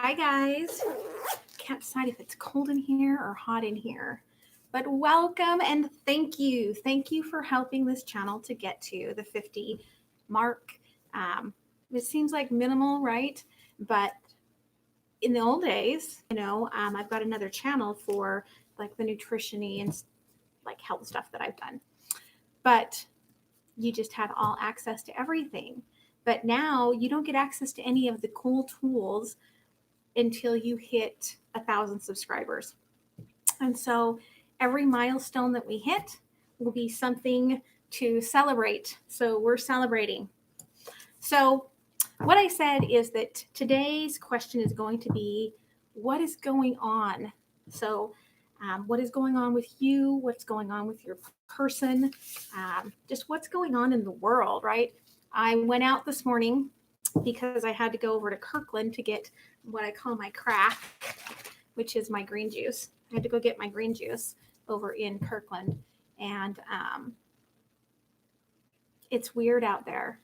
Hi guys. Can't decide if it's cold in here or hot in here, but welcome and thank you. Thank you for helping this channel to get to the 50 mark. It seems like minimal, right? But in the old days, I've got another channel for like the nutrition-y and like health stuff that I've done. But you just had all access to everything. But now you don't get access to any of the cool tools until you hit 1,000 subscribers. And so every milestone that we hit will be something to celebrate. So we're celebrating. So what I said is that today's question is going to be, what is going on? So what is going on with you? What's going on with your person? Just what's going on in the world, right? I went out this morning because I had to go over to Kirkland to get what I call my crack, which is my green juice. I had to go get my green juice over in Kirkland. And it's weird out there.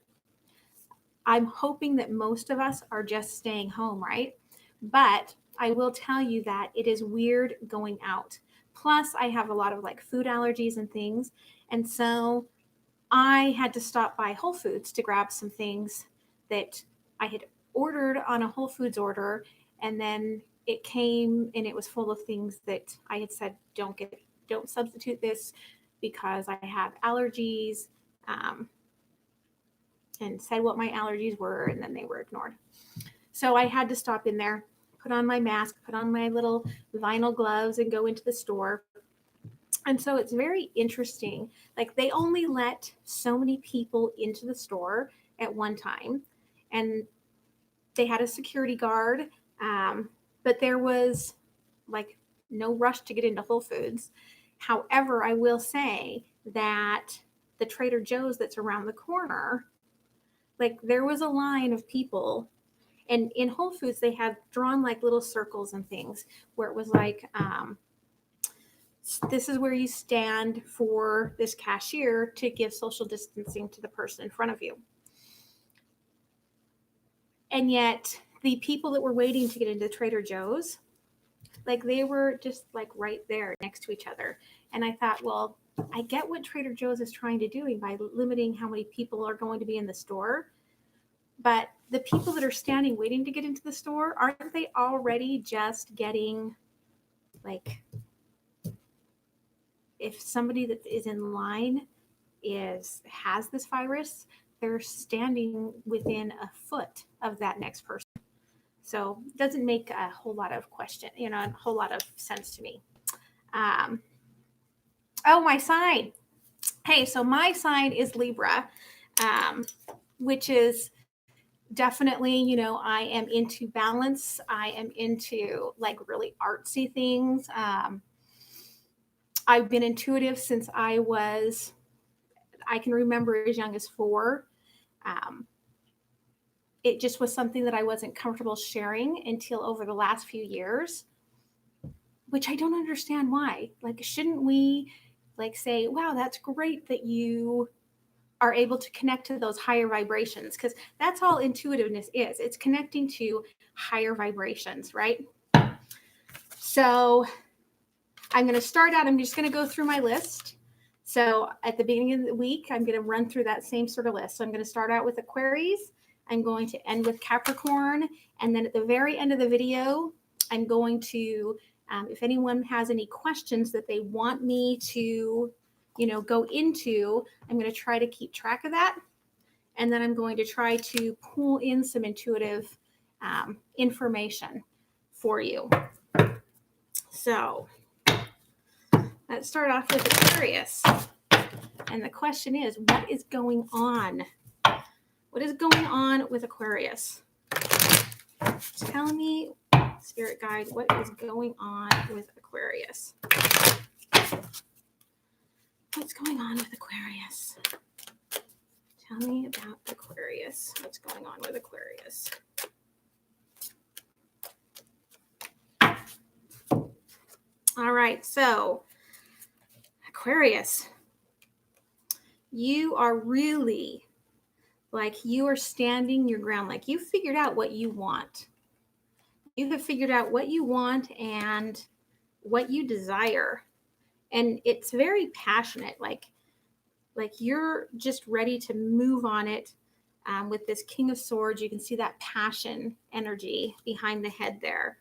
I'm hoping that most of us are just staying home, right? But I will tell you that it is weird going out. Plus, I have a lot of like food allergies and things. And so I had to stop by Whole Foods to grab some things that I had ordered on a Whole Foods order, and then it came and it was full of things that I had said, don't substitute this because I have allergies, and said what my allergies were, and then they were ignored. So I had to stop in there, put on my mask, put on my little vinyl gloves, and go into the store. And so it's very interesting. Like they only let so many people into the store at one time. And they had a security guard, but there was like no rush to get into Whole Foods. However, I will say that the Trader Joe's that's around the corner, like there was a line of people. And in Whole Foods, they had drawn like little circles and things where it was like, this is where you stand for this cashier to give social distancing to the person in front of you. And yet the people that were waiting to get into Trader Joe's, like they were just like right there next to each other. And I thought, well, I get what Trader Joe's is trying to do by limiting how many people are going to be in the store. But the people that are standing waiting to get into the store, aren't they already just getting like, if somebody that is in line has this virus, they're standing within a foot of that next person. So it doesn't make a whole lot of a whole lot of sense to me. My sign. Hey, so my sign is Libra, which is definitely, I am into balance. I am into like really artsy things. I've been intuitive since I can remember as young as 4. It just was something that I wasn't comfortable sharing until over the last few years, which I don't understand why. Like, shouldn't we like say, wow, that's great that you are able to connect to those higher vibrations? Because that's all intuitiveness is. It's connecting to higher vibrations, right? So I'm going to start out. I'm just going to go through my list. So at the beginning of the week, I'm going to run through that same sort of list. So I'm going to start out with Aquarius. I'm going to end with Capricorn. And then at the very end of the video, I'm going to, if anyone has any questions that they want me to, go into, I'm going to try to keep track of that. And then I'm going to try to pull in some intuitive information for you. So let's start off with Aquarius. And the question is, what is going on? What is going on with Aquarius? Tell me, Spirit Guide, what is going on with Aquarius? What's going on with Aquarius? Tell me about Aquarius. What's going on with Aquarius? All right, so Aquarius, you are really like you are standing your ground, like you figured out what you want. you have figured out what you want and what you desire. And it's very passionate, like you're just ready to move on it. With this King of Swords, you can see that passion energy behind the head there.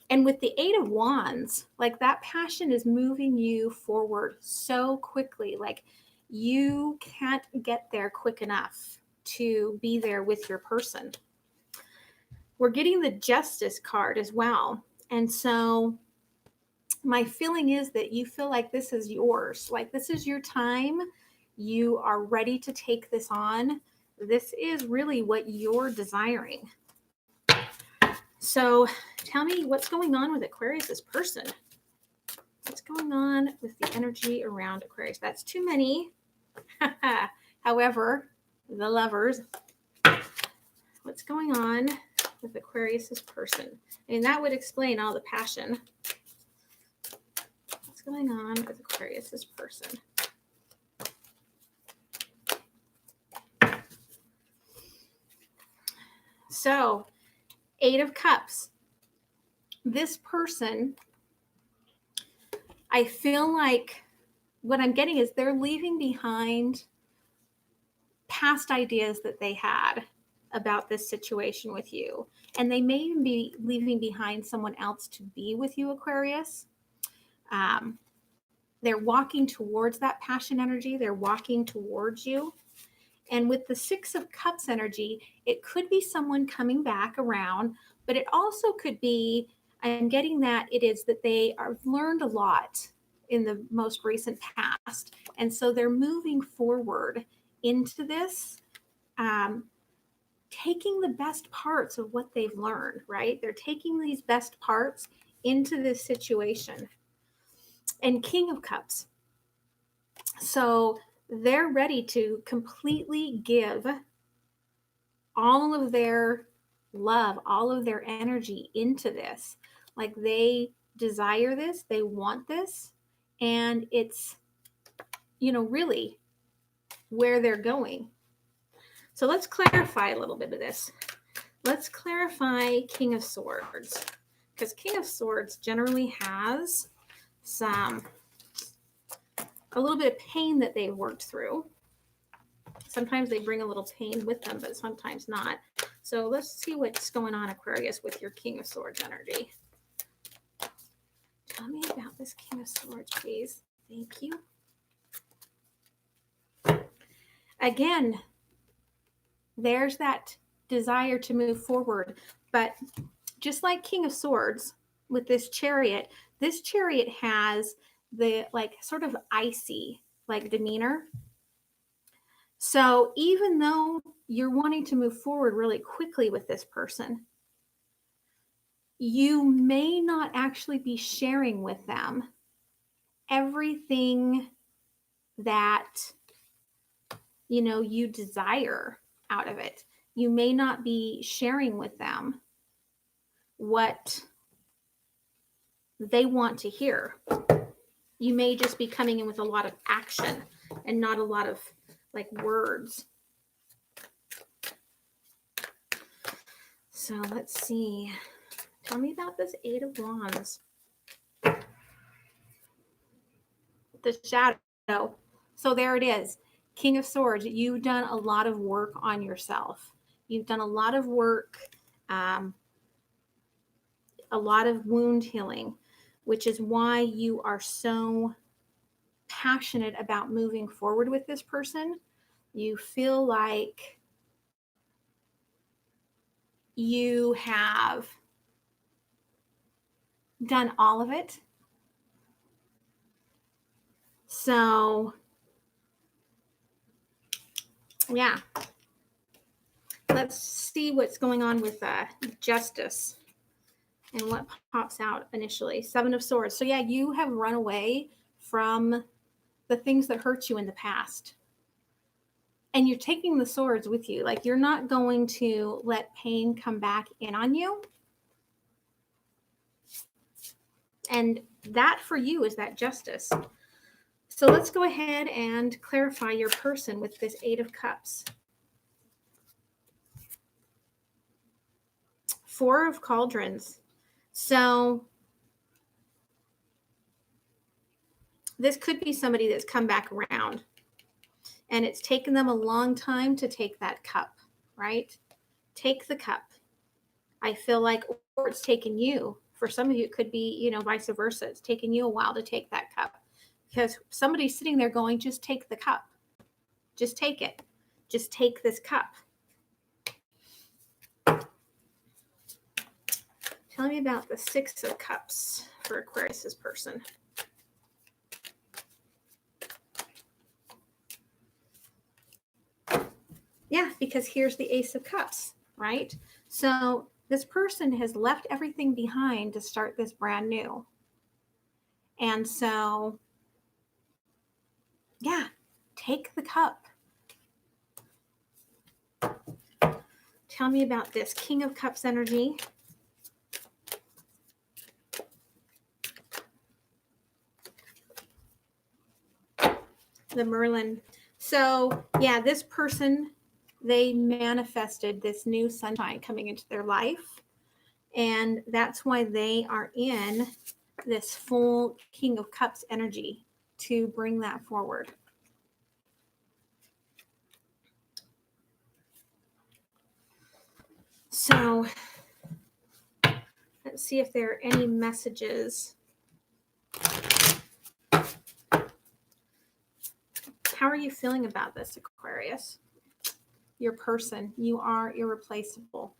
And with the Eight of Wands, like that passion is moving you forward so quickly. Like you can't get there quick enough to be there with your person. We're getting the Justice card as well. And so my feeling is that you feel like this is yours. Like this is your time. You are ready to take this on. This is really what you're desiring. So tell me what's going on with Aquarius's person. What's going on with the energy around Aquarius? That's too many. However, the Lovers. What's going on with Aquarius's person? I mean, that would explain all the passion. What's going on with Aquarius's person? So, Eight of Cups. This person, I feel like what I'm getting is they're leaving behind past ideas that they had about this situation with you. And they may even be leaving behind someone else to be with you, Aquarius. They're walking towards that passion energy. They're walking towards you. And with the Six of Cups energy, it could be someone coming back around, but it also could be, I'm getting that it is that they are learned a lot in the most recent past. And so they're moving forward into this, taking the best parts of what they've learned, right? They're taking these best parts into this situation. And King of Cups. So they're ready to completely give all of their love, all of their energy into this. Like they desire this, they want this, and it's, really where they're going. So let's clarify a little bit of this. Let's clarify King of Swords, because King of Swords generally has a little bit of pain that they've worked through. Sometimes they bring a little pain with them, but sometimes not. So let's see what's going on, Aquarius, with your King of Swords energy. Tell me about this King of Swords, please. Thank you. Again, there's that desire to move forward. But just like King of Swords with this Chariot has the sort of icy demeanor. So even though you're wanting to move forward really quickly with this person, you may not actually be sharing with them everything that you desire out of it. You may not be sharing with them what they want to hear. You may just be coming in with a lot of action and not a lot of words. So let's see. Tell me about this Eight of Wands. The shadow. So there it is. King of Swords. You've done a lot of work on yourself. You've done a lot of work, a lot of wound healing, which is why you are so passionate about moving forward with this person. You feel like you have done all of it. So, yeah. Let's see what's going on with Justice and what pops out initially. Seven of Swords. So, yeah, you have run away from the things that hurt you in the past. And you're taking the swords with you. You're not going to let pain come back in on you. And that for you is that Justice. So let's go ahead and clarify your person with this Eight of Cups. Four of Cauldrons. So this could be somebody that's come back around, and it's taken them a long time to take that cup, right? Take the cup. I feel like, or it's taken you. For some of you, it could be, you know, vice versa. It's taken you a while to take that cup because somebody's sitting there going, just take the cup. Just take it. Just take this cup. Tell me about the Six of Cups for Aquarius's person. Yeah, because here's the Ace of Cups, right? So this person has left everything behind to start this brand new. And so, yeah, take the cup. Tell me about this King of Cups energy. The Merlin. So, yeah, this person, they manifested this new sunshine coming into their life. And that's why they are in this full King of Cups energy to bring that forward. So let's see if there are any messages. How are you feeling about this, Aquarius? Your person, you are irreplaceable.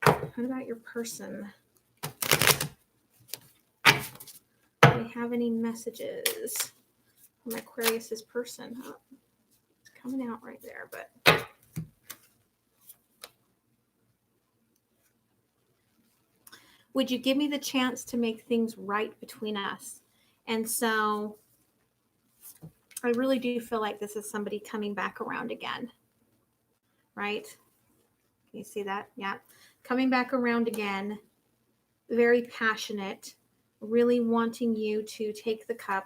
What about your person? Do they have any messages from Aquarius's person? Oh, it's coming out right there, but would you give me the chance to make things right between us? And so I really do feel like this is somebody coming back around again, right? Can you see that? Yeah. Coming back around again, very passionate, really wanting you to take the cup.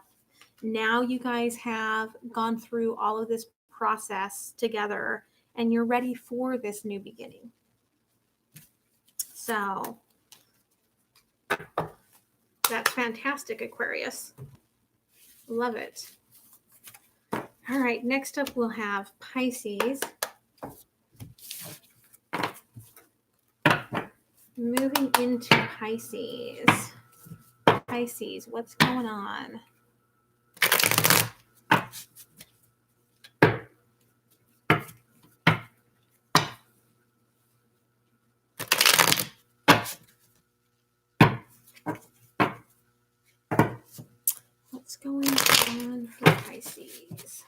Now you guys have gone through all of this process together and you're ready for this new beginning. So that's fantastic, Aquarius. Love it. All right, next up we'll have Pisces. Moving into Pisces. Pisces, what's going on? What's going on for Pisces?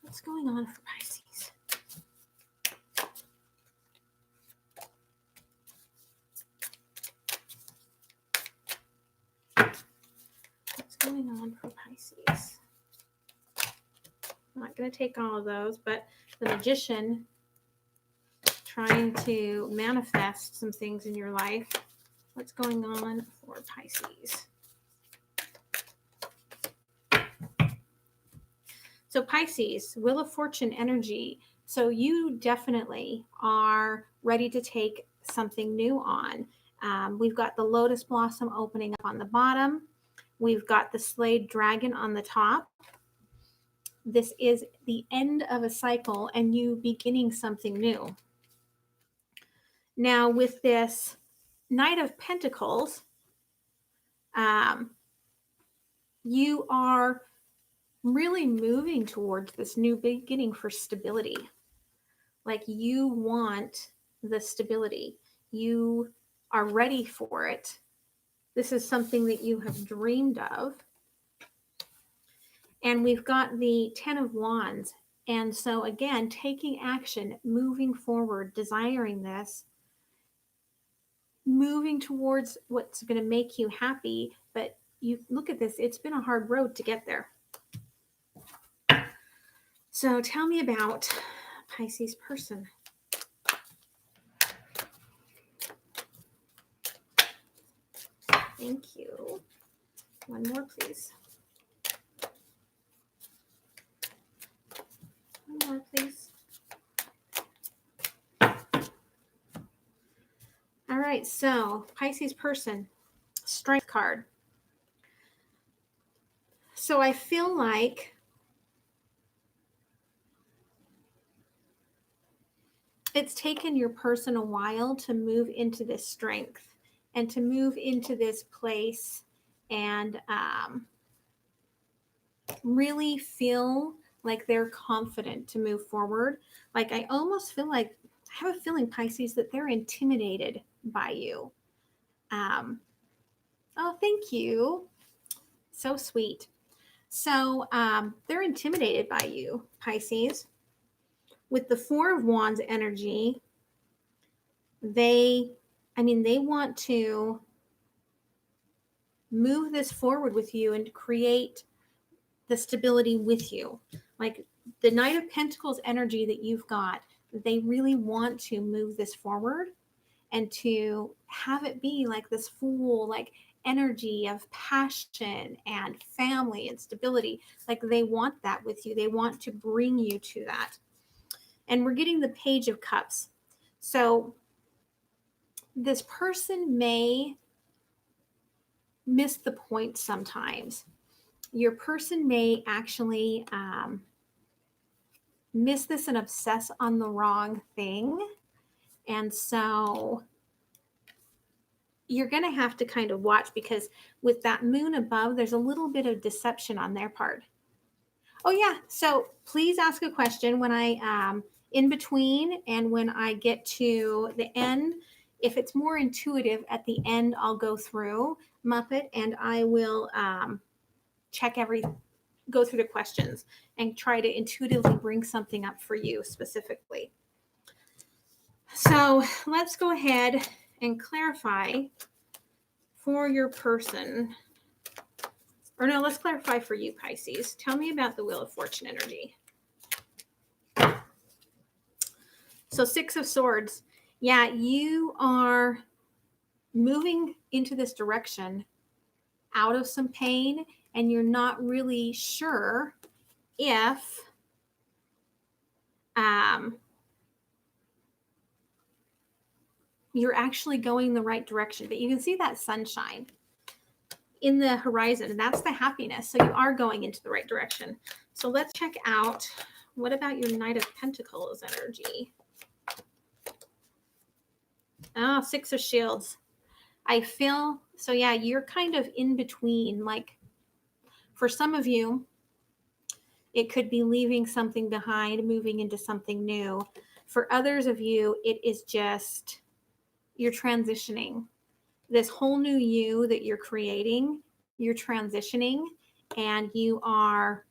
What's going on for Pisces? What's going on for Pisces? I'm not going to take all of those, but the Magician trying to manifest some things in your life. What's going on for Pisces? So Pisces, Wheel of Fortune energy. So you definitely are ready to take something new on. We've got the Lotus Blossom opening up on the bottom. We've got the Slayed Dragon on the top. This is the end of a cycle and you beginning something new. Now with this Knight of Pentacles, you are really moving towards this new beginning for stability. Like you want the stability. You are ready for it. This is something that you have dreamed of. And we've got the 10 of Wands. And so again, taking action, moving forward, desiring this, moving towards what's going to make you happy. But you look at this, it's been a hard road to get there. So tell me about Pisces person. Thank you. One more, please. One more, right, so Pisces person, strength card. So I feel like it's taken your person a while to move into this strength and to move into this place and really feel like they're confident to move forward. Like I almost feel like, I have a feeling, Pisces, that they're intimidated by you. Oh, thank you. So sweet. So they're intimidated by you, Pisces. With the Four of Wands energy, they want to move this forward with you and create the stability with you. Like the Knight of Pentacles energy that you've got, they really want to move this forward and to have it be like this full, like energy of passion and family and stability. Like they want that with you. They want to bring you to that. And we're getting the Page of Cups. So this person may miss the point sometimes. Your person may actually miss this and obsess on the wrong thing. And so you're going to have to kind of watch, because with that moon above, there's a little bit of deception on their part. Oh yeah. So please ask a question when I, in between and when I get to the end. If it's more intuitive at the end, I'll go through Muppet and I will go through the questions and try to intuitively bring something up for you specifically. So let's go ahead and clarify for your person. Or no, let's clarify for you, Pisces. Tell me about the Wheel of Fortune energy. So Six of Swords. Yeah, you are moving into this direction out of some pain, and you're not really sure if you're actually going the right direction. But you can see that sunshine in the horizon, and that's the happiness. So you are going into the right direction. So let's check out, what about your Knight of Pentacles energy? Oh, Six of Shields. I feel, so yeah, you're kind of in between. Like for some of you, it could be leaving something behind, moving into something new. For others of you, it is just, you're transitioning. This whole new you that you're creating, you're transitioning, and you are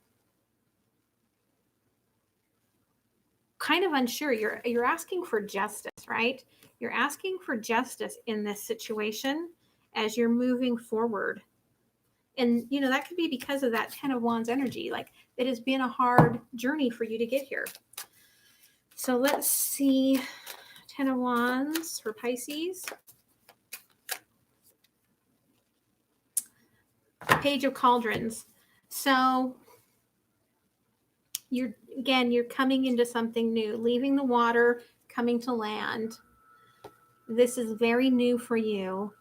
kind of unsure. You're asking for justice, right? You're asking for justice in this situation as you're moving forward. And, you know, that could be because of that Ten of Wands energy. Like it has been a hard journey for you to get here. So let's see. Ten of Wands for Pisces. Page of Cauldrons. So you're coming into something new, leaving the water, coming to land. This is very new for you.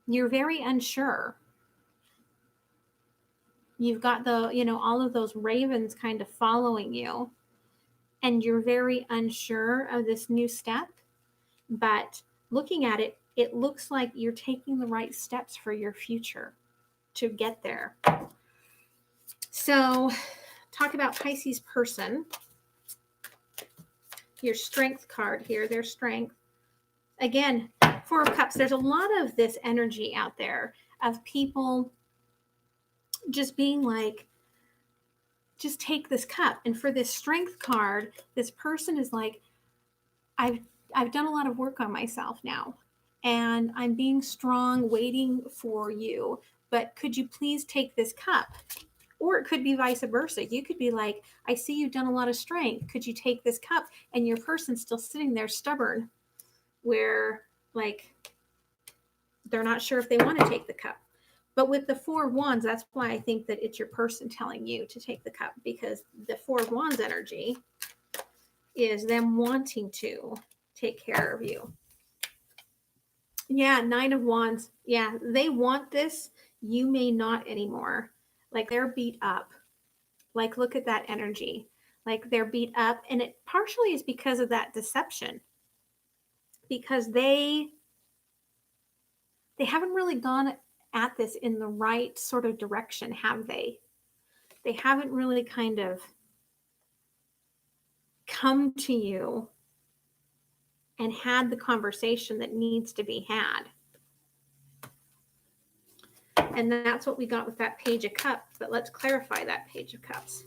You're very unsure. You've got all of those ravens kind of following you, and you're very unsure of this new step. But looking at it, it looks like you're taking the right steps for your future to get there. So talk about Pisces person. Your strength card here, their strength. Again, Four of Cups. There's a lot of this energy out there of people just being like, just take this cup. And for this strength card, this person is like, I've done a lot of work on myself now, and I'm being strong, waiting for you. But could you please take this cup? Or it could be vice versa. You could be like, I see you've done a lot of strength. Could you take this cup? And your person's still sitting there stubborn, where like they're not sure if they want to take the cup. But with the Four of Wands, that's why I think that it's your person telling you to take the cup, because the Four of Wands energy is them wanting to take care of you. Yeah, Nine of Wands. Yeah, they want this. You may not anymore. Like they're beat up. Like look at that energy. Like they're beat up, and it partially is because of that deception. Because they haven't really gone at this in the right sort of direction, have they? They haven't really kind of come to you and had the conversation that needs to be had. And that's what we got with that Page of Cups. But let's clarify that Page of Cups.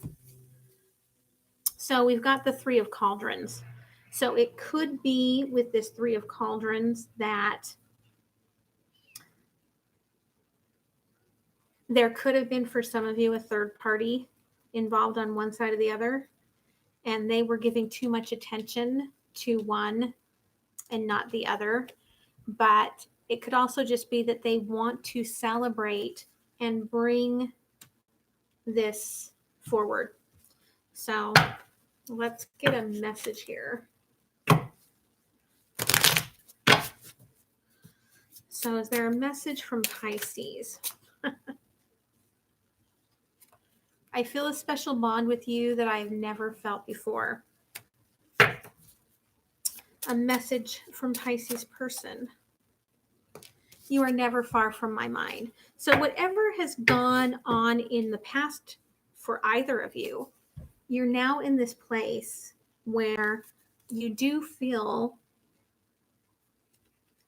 So we've got the Three of Cauldrons. So it could be with this Three of Cauldrons that there could have been for some of you a third party involved on one side or the other, and they were giving too much attention to one and not the other. But it could also just be that they want to celebrate and bring this forward. So let's get a message here. So is there a message from Pisces? I feel a special bond with you that I've never felt before. A message from Pisces person. You are never far from my mind. So whatever has gone on in the past for either of you, you're now in this place where you do feel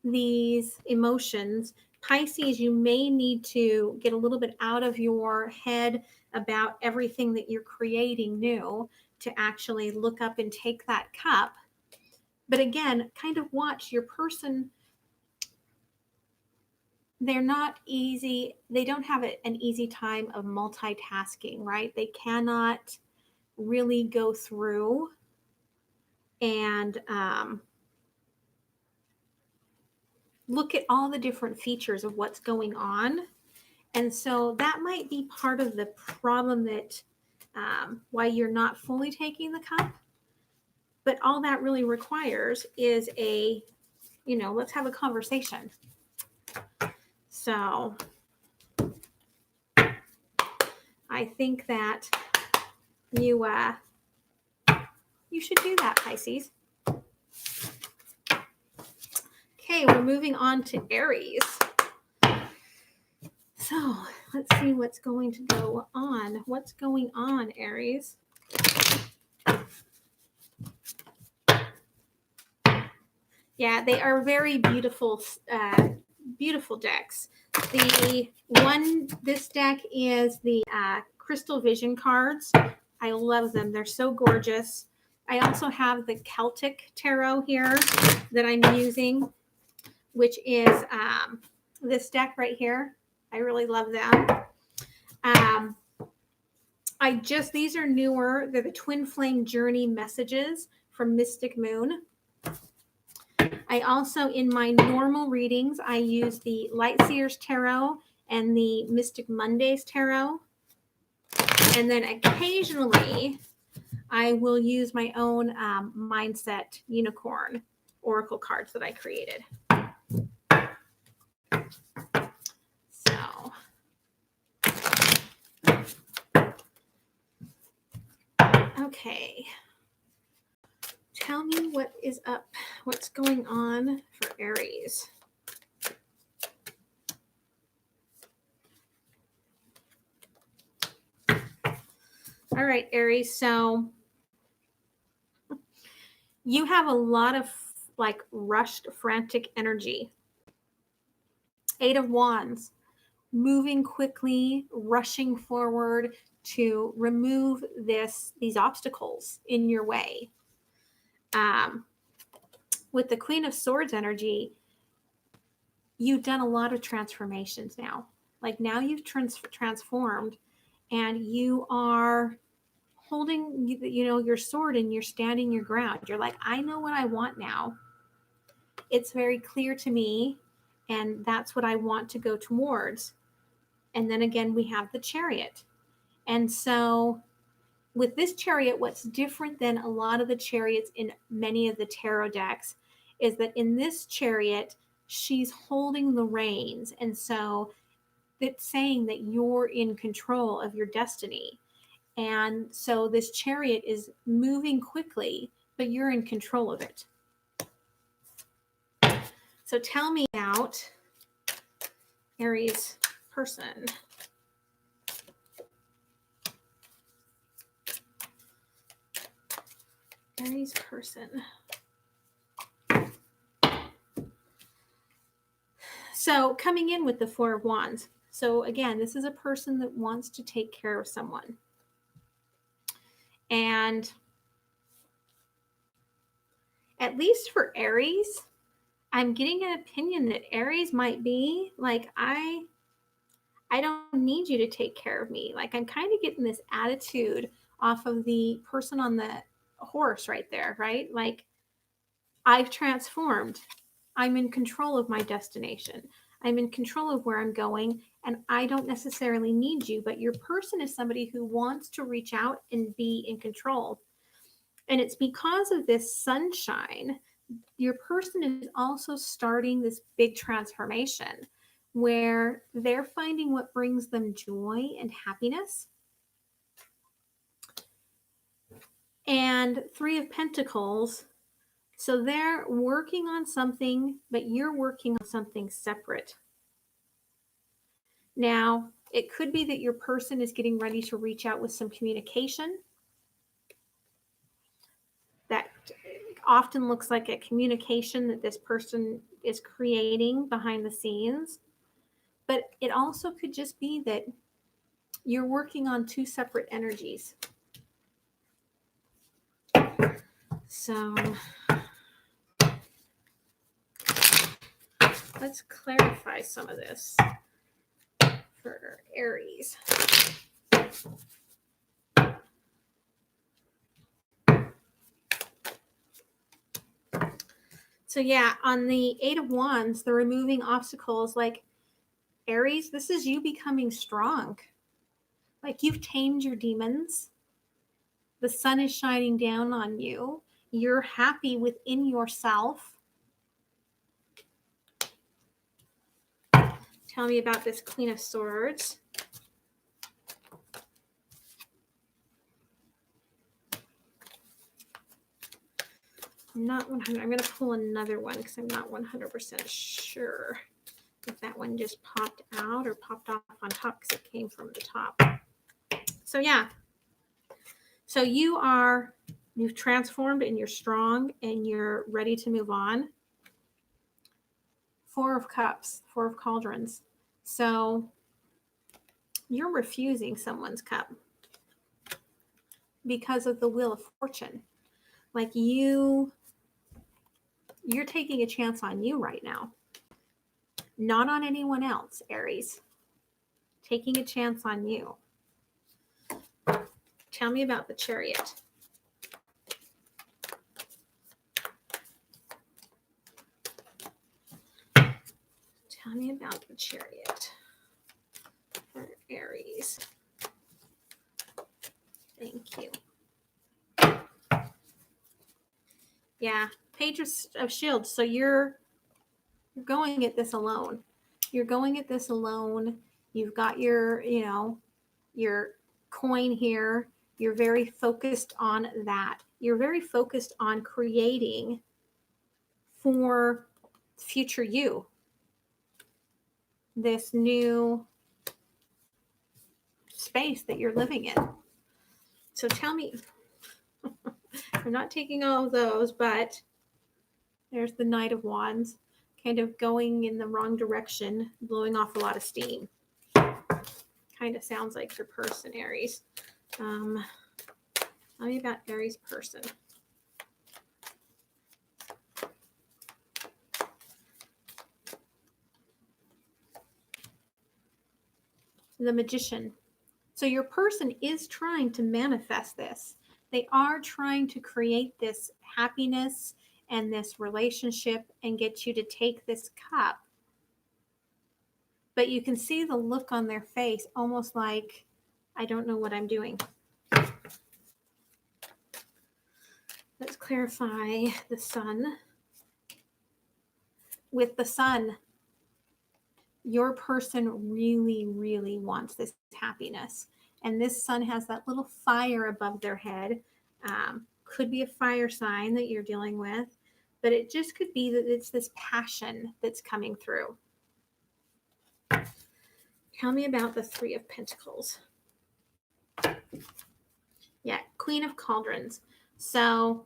these emotions. Pisces, you may need to get a little bit out of your head about everything that you're creating new to actually look up and take that cup. But again, kind of watch your person. They're not easy. They don't have an easy time of multitasking, right? They cannot really go through and look at all the different features of what's going on. And so that might be part of the problem that why you're not fully taking the cup. But all that really requires is let's have a conversation. So I think that you should do that, Pisces. Okay, we're moving on to Aries. So let's see what's going to go on. What's going on, Aries? Yeah, they are very beautiful, beautiful decks. This deck is the Crystal Vision cards. I love them. They're so gorgeous. I also have the Celtic Tarot here that I'm using, which is this deck right here. I really love them. These are newer. They're the Twin Flame Journey messages from Mystic Moon. I also, in my normal readings, I use the Lightseers Tarot and the Mystic Mondays Tarot. And then occasionally, I will use my own Mindset Unicorn Oracle cards that I created. So, okay. Tell me what is up. What's going on for Aries? All right, Aries. So you have a lot of rushed, frantic energy. Eight of Wands, moving quickly, rushing forward to remove these obstacles in your way. With the Queen of Swords energy, you've done a lot of transformations now. Like now you've transformed, and you are holding your sword and you're standing your ground. You're like, I know what I want now. It's very clear to me, and that's what I want to go towards. And then again, we have the Chariot. And so with this Chariot, what's different than a lot of the chariots in many of the tarot decks is that in this Chariot, she's holding the reins. And so it's saying that you're in control of your destiny. And so this Chariot is moving quickly, but you're in control of it. So tell me about Aries person. Aries person. So coming in with the Four of Wands. So again, this is a person that wants to take care of someone. And at least for Aries, I'm getting an opinion that Aries might be like, I don't need you to take care of me. Like, I'm kind of getting this attitude off of the person on the horse right there, right? Like, I've transformed. I'm in control of my destination. I'm in control of where I'm going, and I don't necessarily need you, but your person is somebody who wants to reach out and be in control. And it's because of this sunshine, your person is also starting this big transformation where they're finding what brings them joy and happiness. And Three of Pentacles. So they're working on something, but you're working on something separate. Now, it could be that your person is getting ready to reach out with some communication. That often looks like a communication that this person is creating behind the scenes. But it also could just be that you're working on two separate energies. So let's clarify some of this for Aries. So yeah, on the Eight of Wands, the removing obstacles, like Aries, this is you becoming strong. Like, you've tamed your demons. The sun is shining down on you. You're happy within yourself. Tell me about this Queen of Swords. I'm not 100. I'm going to pull another one because I'm not 100% sure if that one just popped out or popped off on top because it came from the top. So yeah. So you've transformed and you're strong and you're ready to move on. Four of Cups, Four of Cauldrons. So you're refusing someone's cup because of the Wheel of Fortune. Like, you're taking a chance on you right now. Not on anyone else, Aries. Taking a chance on you. Tell me about the Chariot. Tell me about the Chariot for Aries. Thank you. Yeah, Page of Shields. So you're going at this alone. You're going at this alone. You've got your coin here. You're very focused on that. You're very focused on creating for future you this new space that you're living in. So tell me, I'm not taking all of those, but there's the Knight of Wands, kind of going in the wrong direction, blowing off a lot of steam. Kind of sounds like your person, Aries. Tell me about Aries person. The Magician. So your person is trying to manifest this. They are trying to create this happiness and this relationship and get you to take this cup. But you can see the look on their face, almost like, I don't know what I'm doing. Let's clarify the Sun. with the sun, your person really, really wants this happiness. And this sun has that little fire above their head. Could be a fire sign that you're dealing with, but it just could be that it's this passion that's coming through. Tell me about the Three of Pentacles. Yeah, Queen of Cauldrons. So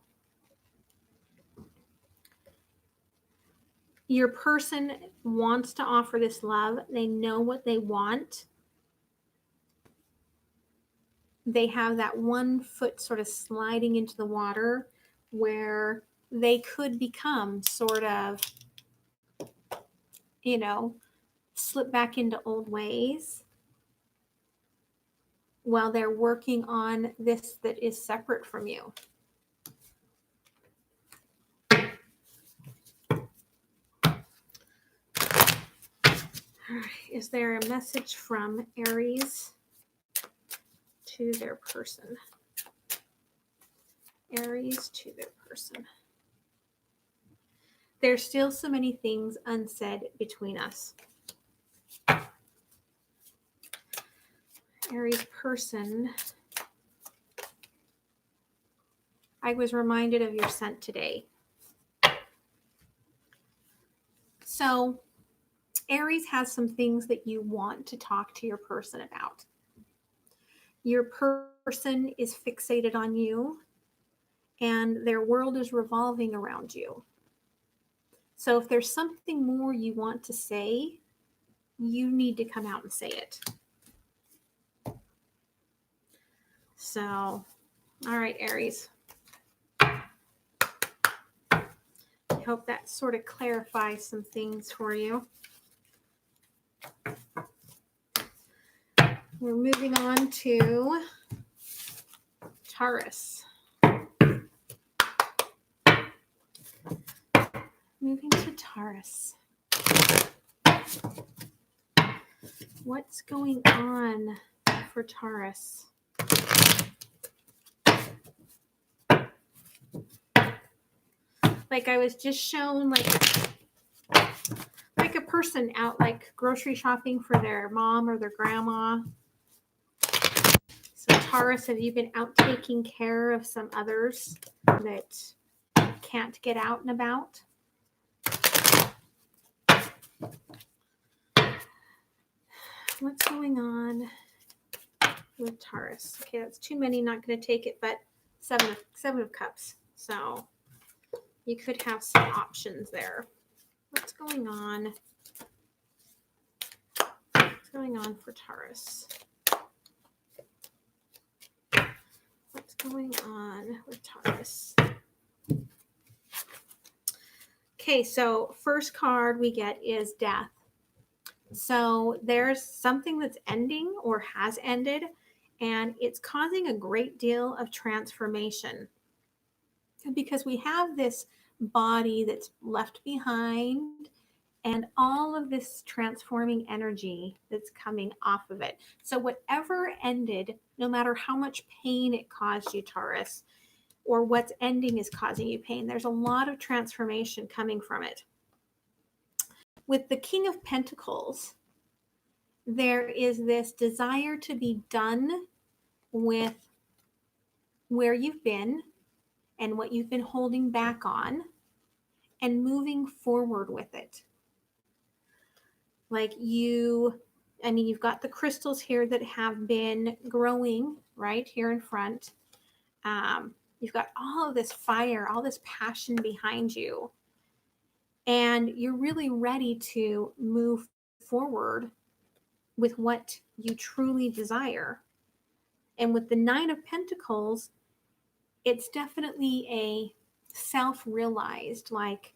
your person wants to offer this love. They know what they want. They have that one foot sort of sliding into the water where they could become sort of, slip back into old ways while they're working on this that is separate from you. All right. Is there a message from Aries to their person? Aries to their person. There's still so many things unsaid between us. Aries person. I was reminded of your scent today. So Aries has some things that you want to talk to your person about. Your person is fixated on you and their world is revolving around you. So if there's something more you want to say, you need to come out and say it. So, all right, Aries. I hope that sort of clarifies some things for you. We're moving on to Taurus. Moving to Taurus. What's going on for Taurus? Like I was just shown like a person out like grocery shopping for their mom or their grandma. So Taurus, have you been out taking care of some others that can't get out and about? What's going on with Taurus? Okay, that's too many, not going to take it, but seven of cups. So you could have some options there. What's going on? What's going on for Taurus? What's going on with Taurus? Okay, so first card we get is Death. So there's something that's ending or has ended, and it's causing a great deal of transformation. Because we have this body that's left behind and all of this transforming energy that's coming off of it. So whatever ended, no matter how much pain it caused you, Taurus, or what's ending is causing you pain, there's a lot of transformation coming from it. With the King of Pentacles, there is this desire to be done with where you've been and what you've been holding back on and moving forward with it. Like you've got the crystals here that have been growing right here in front. You've got all of this fire, all this passion behind you. And you're really ready to move forward with what you truly desire. And with the Nine of Pentacles, it's definitely a self-realized, like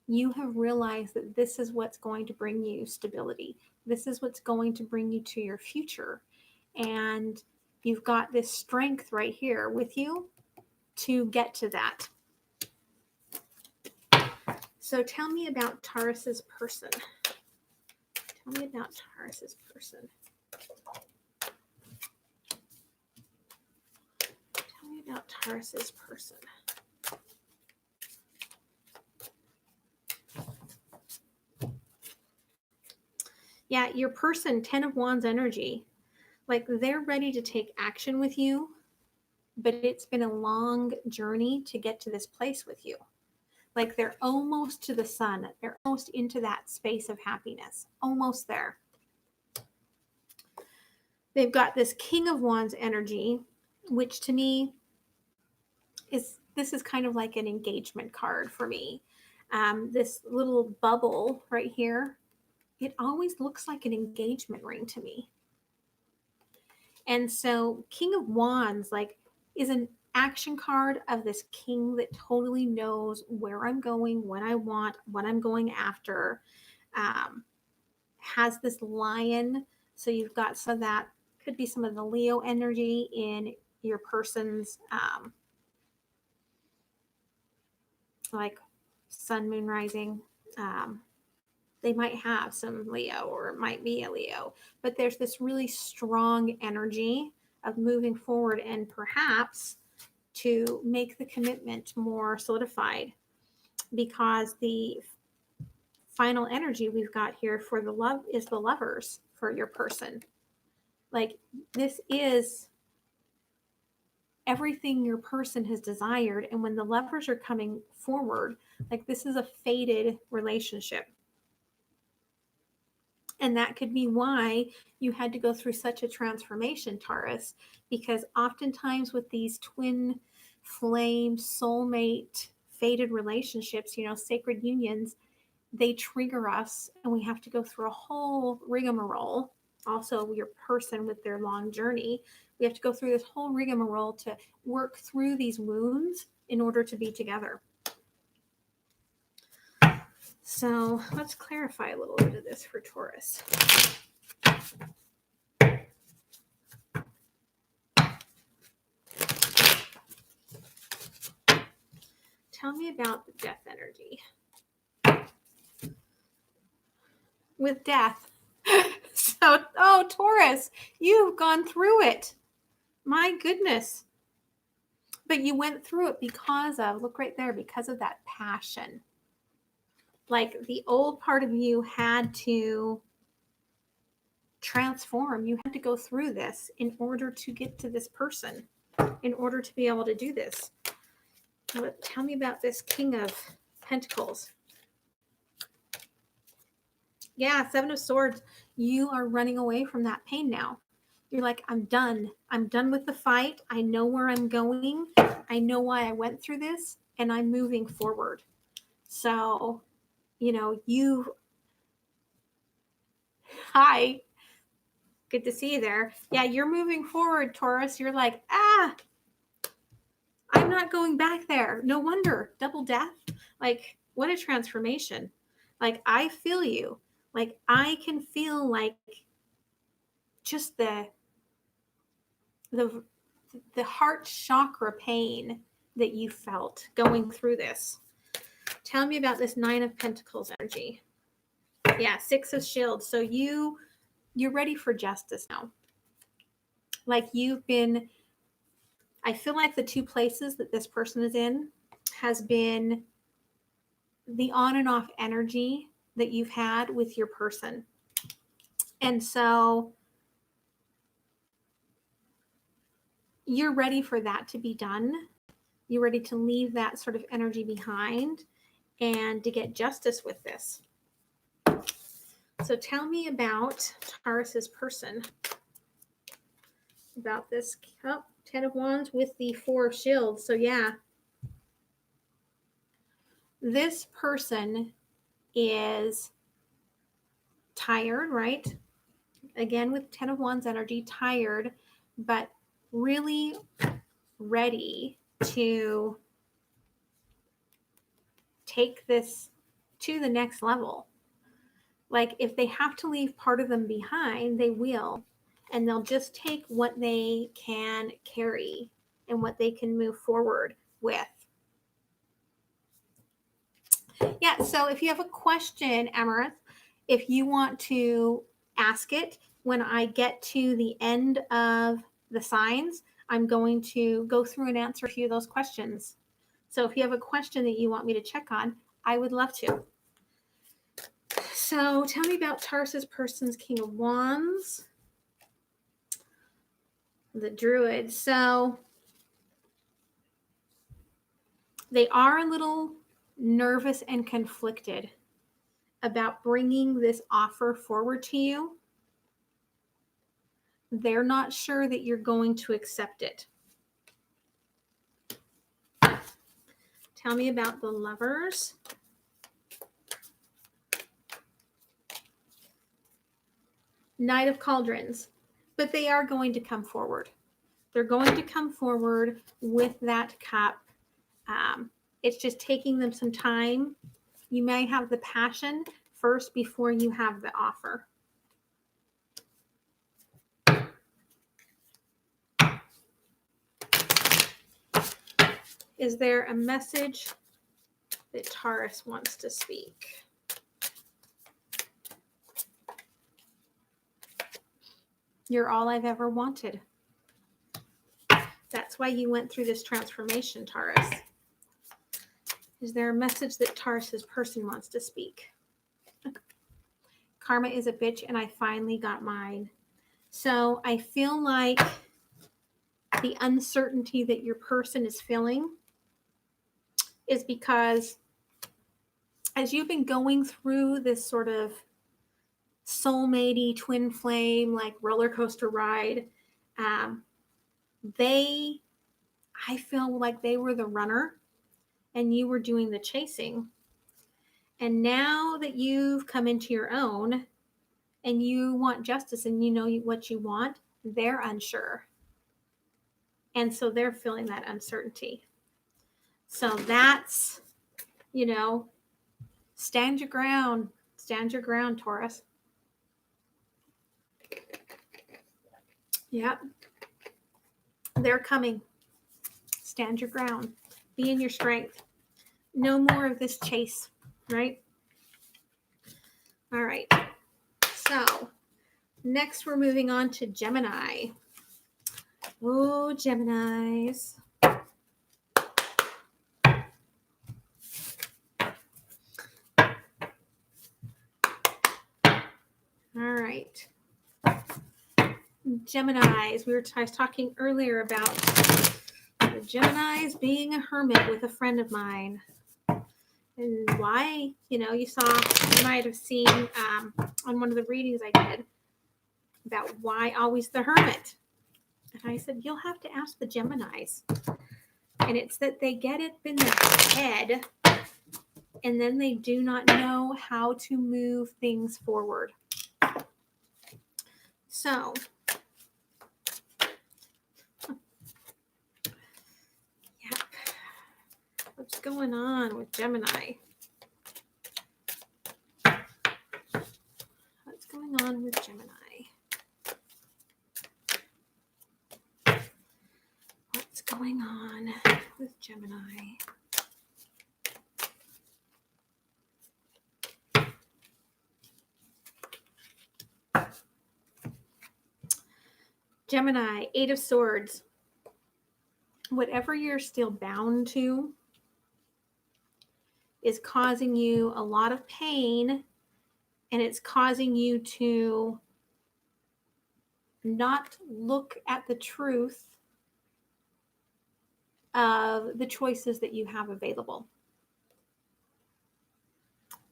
you have realized that this is what's going to bring you stability. This is what's going to bring you to your future. And you've got this strength right here with you to get to that. So tell me about Taurus's person. Tell me about Taurus's person. Tell me about Taurus's person. Yeah, your person, 10 of Wands energy, like they're ready to take action with you, but it's been a long journey to get to this place with you. Like they're almost to the sun. They're almost into that space of happiness. Almost there. They've got this King of Wands energy, which to me this is kind of like an engagement card for me. This little bubble right here, it always looks like an engagement ring to me. And so King of Wands like is an action card of this king that totally knows where I'm going, what I want, what I'm going after. Has this lion. So you've got some of that, could be some of the Leo energy in your person's like sun, moon, rising. They might have some Leo or it might be a Leo, but there's this really strong energy of moving forward and perhaps to make the commitment more solidified, because the final energy we've got here for the love is the Lovers for your person. Like this is everything your person has desired. And when the Lovers are coming forward, like this is a fated relationship. And that could be why you had to go through such a transformation, Taurus, because oftentimes with these twin flame, soulmate, fated relationships, you know, sacred unions, they trigger us and we have to go through a whole rigmarole. Also, your person with their long journey, we have to go through this whole rigmarole to work through these wounds in order to be together. So let's clarify a little bit of this for Taurus. Tell me about the death energy. With death. So, oh, Taurus, you've gone through it. My goodness. But you went through it because of, look right there, because of that passion. Like the old part of you had to transform. You had to go through this in order to get to this person, in order to be able to do this. Tell me about this King of Pentacles. Yeah, Seven of Swords. You are running away from that pain now. You're like, I'm done. I'm done with the fight. I know where I'm going. I know why I went through this, and I'm moving forward. So, you know, hi, good to see you there. Yeah, you're moving forward, Taurus. You're like, I'm not going back there. No wonder. Double death. Like, what a transformation. Like, I feel you. Like, I can feel like just the heart chakra pain that you felt going through this. Tell me about this Nine of Pentacles energy. Yeah, Six of Shields. So you're ready for justice now. Like I feel like the two places that this person is in has been the on and off energy that you've had with your person. And so you're ready for that to be done. You're ready to leave that sort of energy behind and to get justice with this. So tell me about Taurus's person. About this 10 of Wands with the Four of Shields. So yeah, this person is tired, right? Again, with 10 of Wands energy, tired, but really ready to take this to the next level. Like if they have to leave part of them behind, they will, and they'll just take what they can carry and what they can move forward with. Yeah, so if you have a question, Amaranth, if you want to ask it when I get to the end of the signs, I'm going to go through and answer a few of those questions. So if you have a question that you want me to check on, I would love to. So tell me about Taurus's person's King of Wands. The Druid. So they are a little nervous and conflicted about bringing this offer forward to you. They're not sure that you're going to accept it. Tell me about the Lovers. Knight of Cauldrons. But they are going to come forward. They're going to come forward with that cup. It's just taking them some time. You may have the passion first before you have the offer. Is there a message that Taurus wants to speak? You're all I've ever wanted. That's why you went through this transformation, Taurus. Is there a message that Taurus's person wants to speak? Karma is a bitch and I finally got mine. So I feel like the uncertainty that your person is feeling is because as you've been going through this sort of soulmatey twin flame, like roller coaster ride, I feel like they were the runner and you were doing the chasing. And now that you've come into your own and you want justice and you know what you want, they're unsure. And so they're feeling that uncertainty. So that's, stand your ground. Stand your ground, Taurus. Yep. They're coming. Stand your ground. Be in your strength. No more of this chase, right? All right. So next we're moving on to Gemini. Oh, Geminis. All right. Geminis. I was talking earlier about the Geminis being a hermit with a friend of mine. And why, you might have seen on one of the readings I did about why always the hermit. And I said, you'll have to ask the Geminis. And it's that they get it in their head and then they do not know how to move things forward. So, yep. What's going on with Gemini? What's going on with Gemini? What's going on with Gemini? Gemini, 8 of Swords. Whatever you're still bound to is causing you a lot of pain, and it's causing you to not look at the truth of the choices that you have available.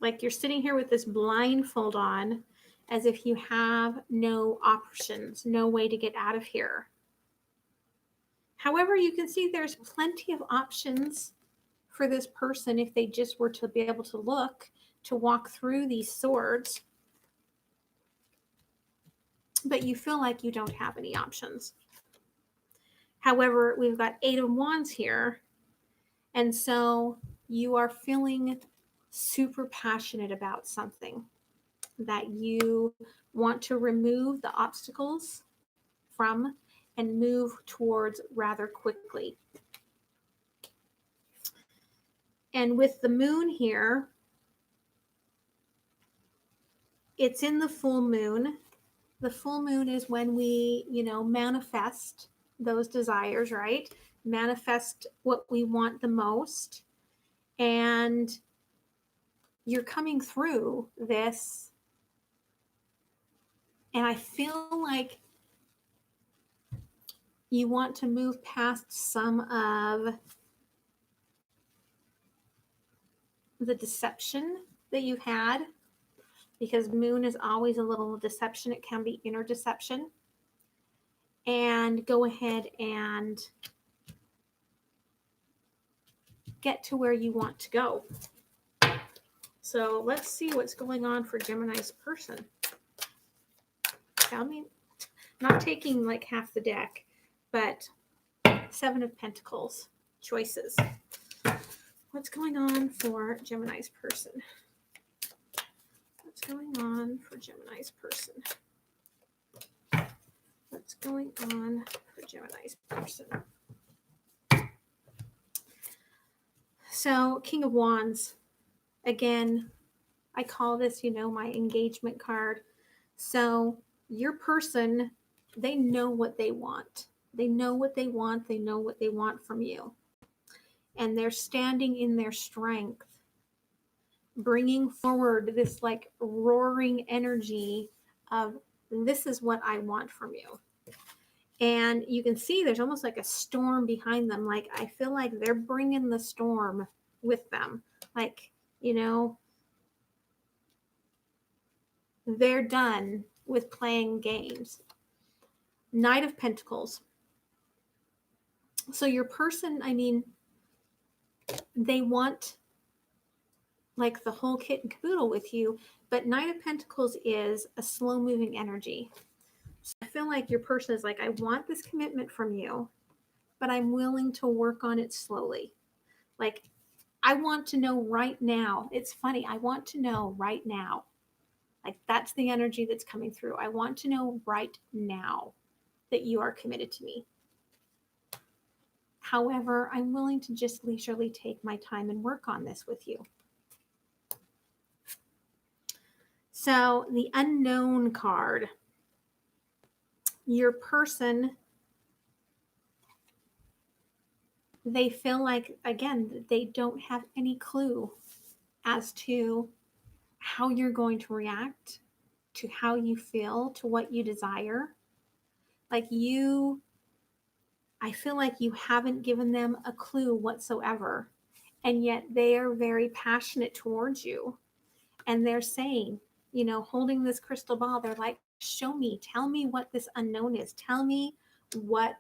Like you're sitting here with this blindfold on as if you have no options, no way to get out of here. However, you can see there's plenty of options for this person if they just were to be able to look, to walk through these swords. But you feel like you don't have any options. However, we've got 8 of Wands here. And so you are feeling super passionate about something that you want to remove the obstacles from and move towards rather quickly. And with the moon here, it's in the full moon. The full moon is when we, manifest those desires, right? Manifest what we want the most. And you're coming through this, and I feel like you want to move past some of the deception that you've had, because moon is always a little deception. It can be inner deception. And go ahead and get to where you want to go. So let's see what's going on for Gemini's person. Tell me, not taking like half the deck, but 7 of Pentacles, choices. What's going on for Gemini's person? What's going on for Gemini's person? What's going on for Gemini's person? So, King of Wands. Again, I call this, my engagement card. So, your person, they know what they want. They know what they want. They know what they want from you. And they're standing in their strength, bringing forward this like roaring energy of, this is what I want from you. And you can see there's almost like a storm behind them. Like, I feel like they're bringing the storm with them. Like, they're done with playing games. Knight of Pentacles. So your person, they want like the whole kit and caboodle with you, but Knight of Pentacles is a slow moving energy. So I feel like your person is like, I want this commitment from you, but I'm willing to work on it slowly. Like, I want to know right now. It's funny. I want to know right now. Like, that's the energy that's coming through. I want to know right now that you are committed to me. However, I'm willing to just leisurely take my time and work on this with you. So the Unknown card, your person, they feel like, again, they don't have any clue as to how you're going to react, to how you feel, to what you desire. Like, I feel like you haven't given them a clue whatsoever. And yet they are very passionate towards you. And they're saying, holding this crystal ball, they're like, show me, tell me what this unknown is. Tell me what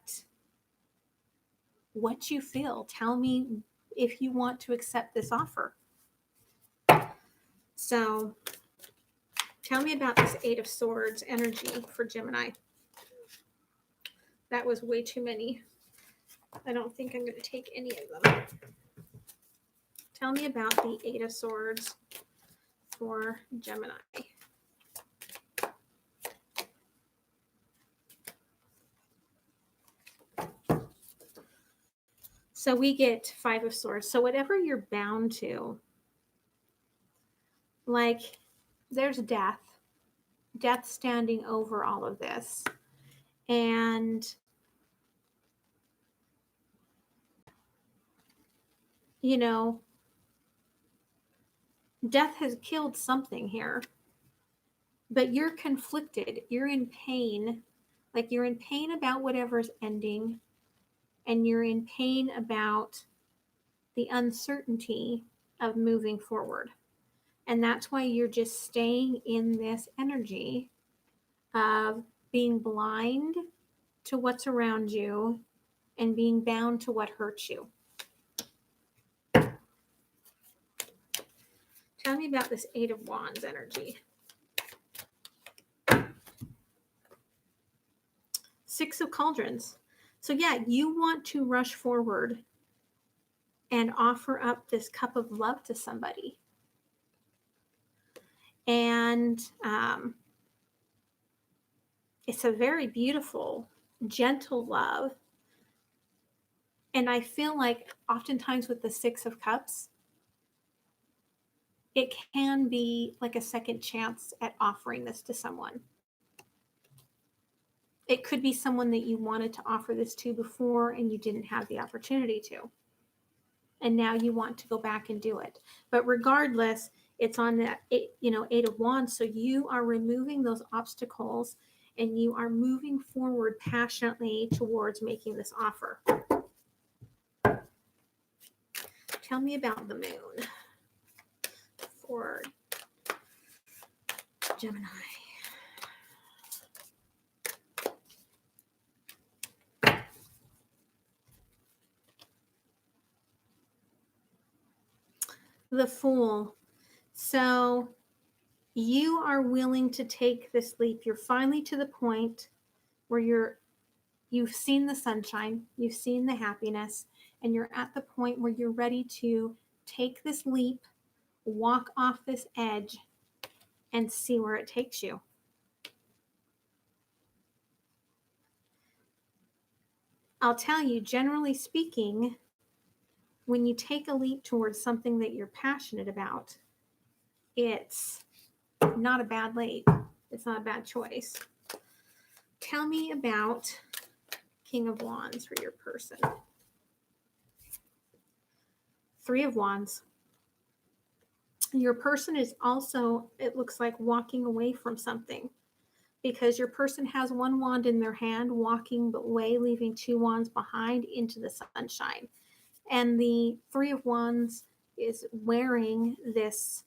you feel. Tell me if you want to accept this offer. So tell me about this 8 of Swords energy for Gemini. That was way too many. I don't think I'm going to take any of them. Tell me about the 8 of Swords for Gemini. So we get 5 of Swords. So whatever you're bound to, like, there's death standing over all of this. And, death has killed something here, but you're conflicted. You're in pain. Like, you're in pain about whatever's ending, and you're in pain about the uncertainty of moving forward. And that's why you're just staying in this energy of being blind to what's around you and being bound to what hurts you. Tell me about this 8 of Wands energy. 6 of Cauldrons. So yeah, you want to rush forward and offer up this cup of love to somebody. And it's a very beautiful, gentle love. And I feel like oftentimes with the 6 of Cups, it can be like a second chance at offering this to someone. It could be someone that you wanted to offer this to before and you didn't have the opportunity to. And now you want to go back and do it. But regardless, It's on that, Eight of Wands. So you are removing those obstacles and you are moving forward passionately towards making this offer. Tell me about the moon for Gemini. The Fool. So you are willing to take this leap. You're finally to the point where you've seen the sunshine, you've seen the happiness, and you're at the point where you're ready to take this leap, walk off this edge, and see where it takes you. I'll tell you, generally speaking, when you take a leap towards something that you're passionate about, it's not a bad leap. It's not a bad choice. Tell me about King of Wands for your person. Three of Wands. Your person is also, it looks like, walking away from something, because your person has one wand in their hand, walking away, leaving two wands behind into the sunshine. And the Three of Wands is wearing this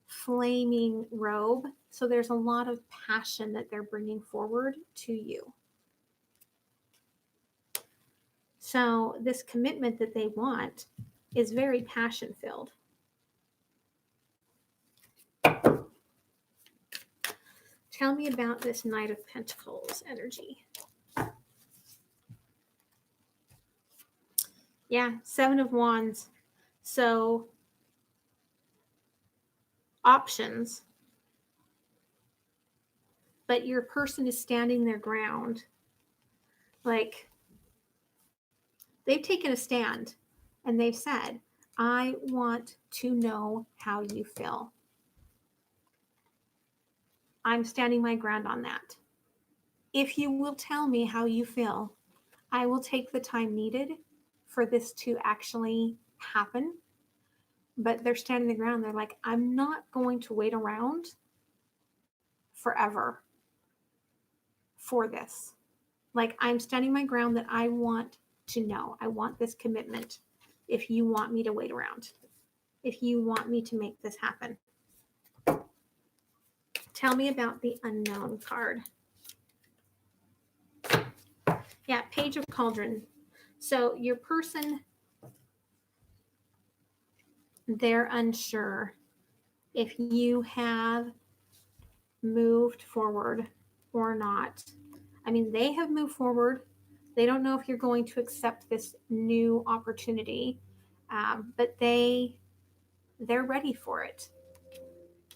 flaming robe. So there's a lot of passion that they're bringing forward to you. So this commitment that they want is very passion filled. Tell me about this Knight of Pentacles energy. Yeah, Seven of Wands. So options, but your person is standing their ground. Like, they've taken a stand and they've said, I want to know how you feel. I'm standing my ground on that. If you will tell me how you feel, I will take the time needed for this to actually happen. But they're standing the ground. They're like, I'm not going to wait around forever for this. Like, I'm standing my ground that I want to know. I want this commitment. If you want me to wait around, if you want me to make this happen. Tell me about the Unknown card. Yeah, Page of Cauldron. So your person, they're unsure if you have moved forward or not. I mean, they have moved forward. They don't know if you're going to accept this new opportunity, but they're ready for it.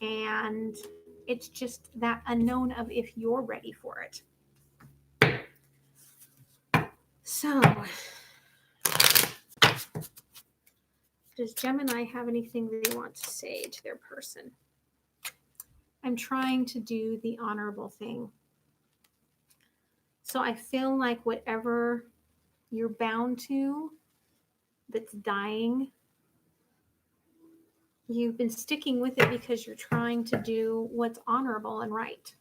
And it's just that unknown of if you're ready for it. So, does Gemini have anything they want to say to their person? I'm trying to do the honorable thing. So I feel like whatever you're bound to that's dying, you've been sticking with it because you're trying to do what's honorable and right.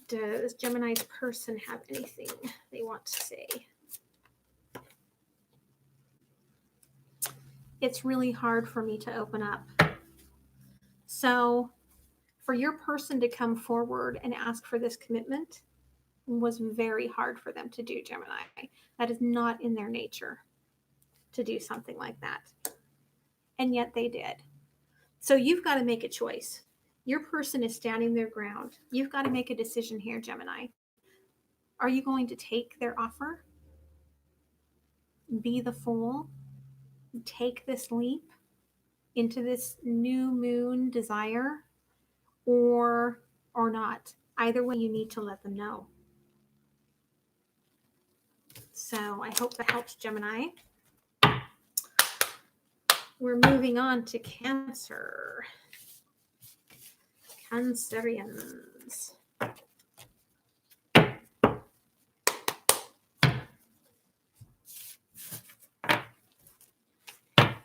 Does Gemini's person have anything they want to say? It's really hard for me to open up. So for your person to come forward and ask for this commitment was very hard for them to do, Gemini. That is not in their nature to do something like that. And yet they did. So you've got to make a choice. Your person is standing their ground. You've got to make a decision here, Gemini. Are you going to take their offer? Be the fool? Take this leap into this new moon desire? Or not? Either way, you need to let them know. So I hope that helps, Gemini. We're moving on to Cancer. Cancerians.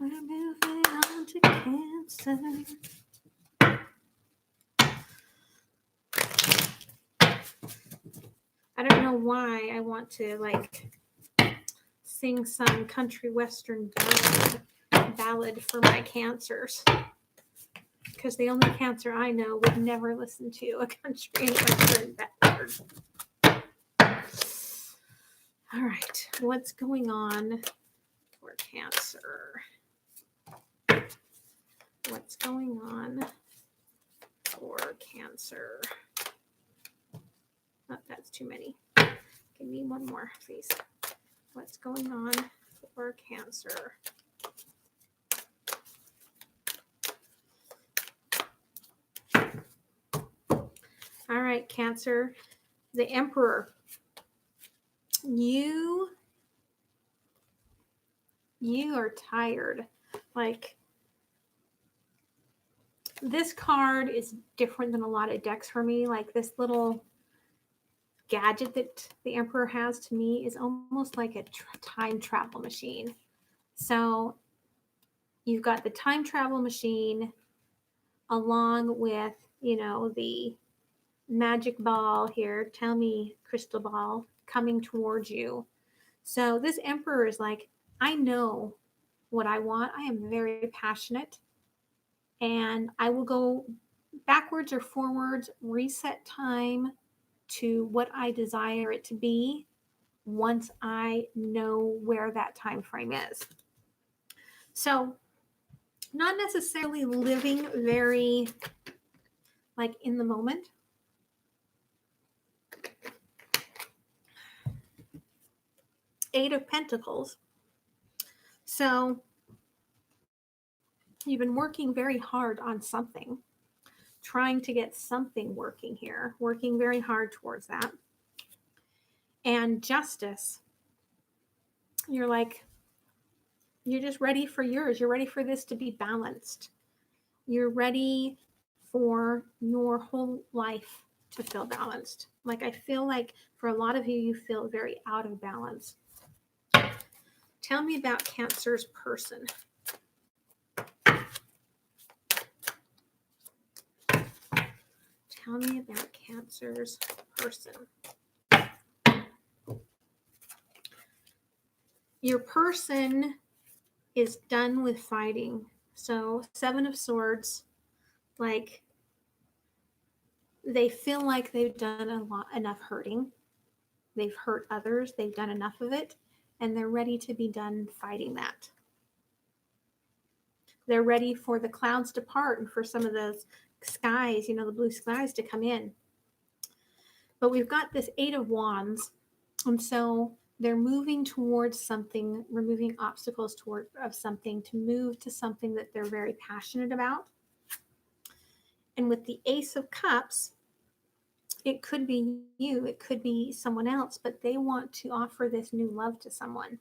We're moving on on to Cancer. I don't know why I want to like sing some country western ballad for my Cancers, because the only Cancer I know would never listen to a country western ballad. All right, what's going on for Cancer? What's going on for Cancer? Oh, that's too many. Give me one more, please. What's going on for Cancer? All right, Cancer, the Emperor. You are tired. Like, this card is different than a lot of decks for me. Like, this little gadget that the Emperor has to me is almost like a time travel machine. So you've got the time travel machine along with, you know, the magic ball here. Tell me, crystal ball, coming towards you. So this Emperor is like, I know what I want. I am very passionate, and I will go backwards or forwards, reset time to what I desire it to be once I know where that time frame is. So not necessarily living very like in the moment. Eight of Pentacles. So you've been working very hard on something, trying to get something working here, working very hard towards that. And Justice, you're like, you're just ready for yours. You're ready for this to be balanced. You're ready for your whole life to feel balanced. Like, I feel like for a lot of you, you feel very out of balance. Tell me about Cancer's person. Tell me about Cancer's person. Your person is done with fighting. So 7 of Swords, like, they feel like they've done enough hurting. They've hurt others. They've done enough of it, and they're ready to be done fighting that. They're ready for the clouds to part and for some of those skies, you know, the blue skies to come in. But we've got this 8 of Wands, and so they're moving towards something, removing obstacles of something to move to something that they're very passionate about. And with the Ace of Cups, it could be you, it could be someone else, but they want to offer this new love to someone.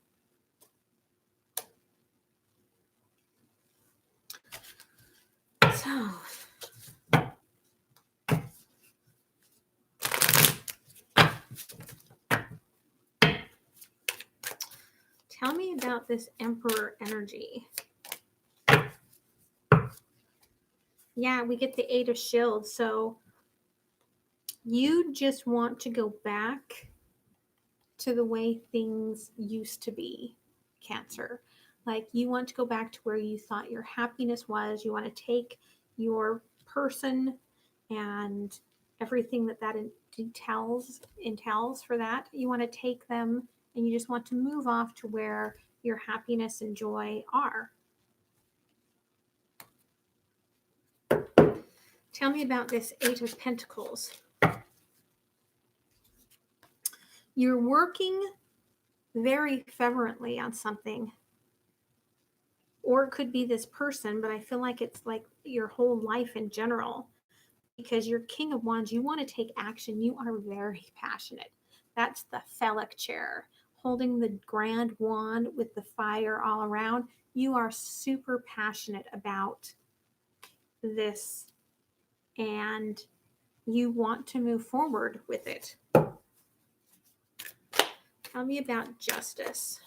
So, tell me about this Emperor energy. Yeah, we get the 8 of Shields. So you just want to go back to the way things used to be, Cancer. Like, you want to go back to where you thought your happiness was. You want to take your person and everything that entails for that. You want to take them and you just want to move off to where your happiness and joy are. Tell me about this 8 of Pentacles. You're working very fervently on something, or it could be this person, but I feel like it's like your whole life in general, because you're King of Wands. You want to take action. You are very passionate. That's the phallic chair, holding the grand wand with the fire all around. You are super passionate about this, and you want to move forward with it. Tell me about Justice.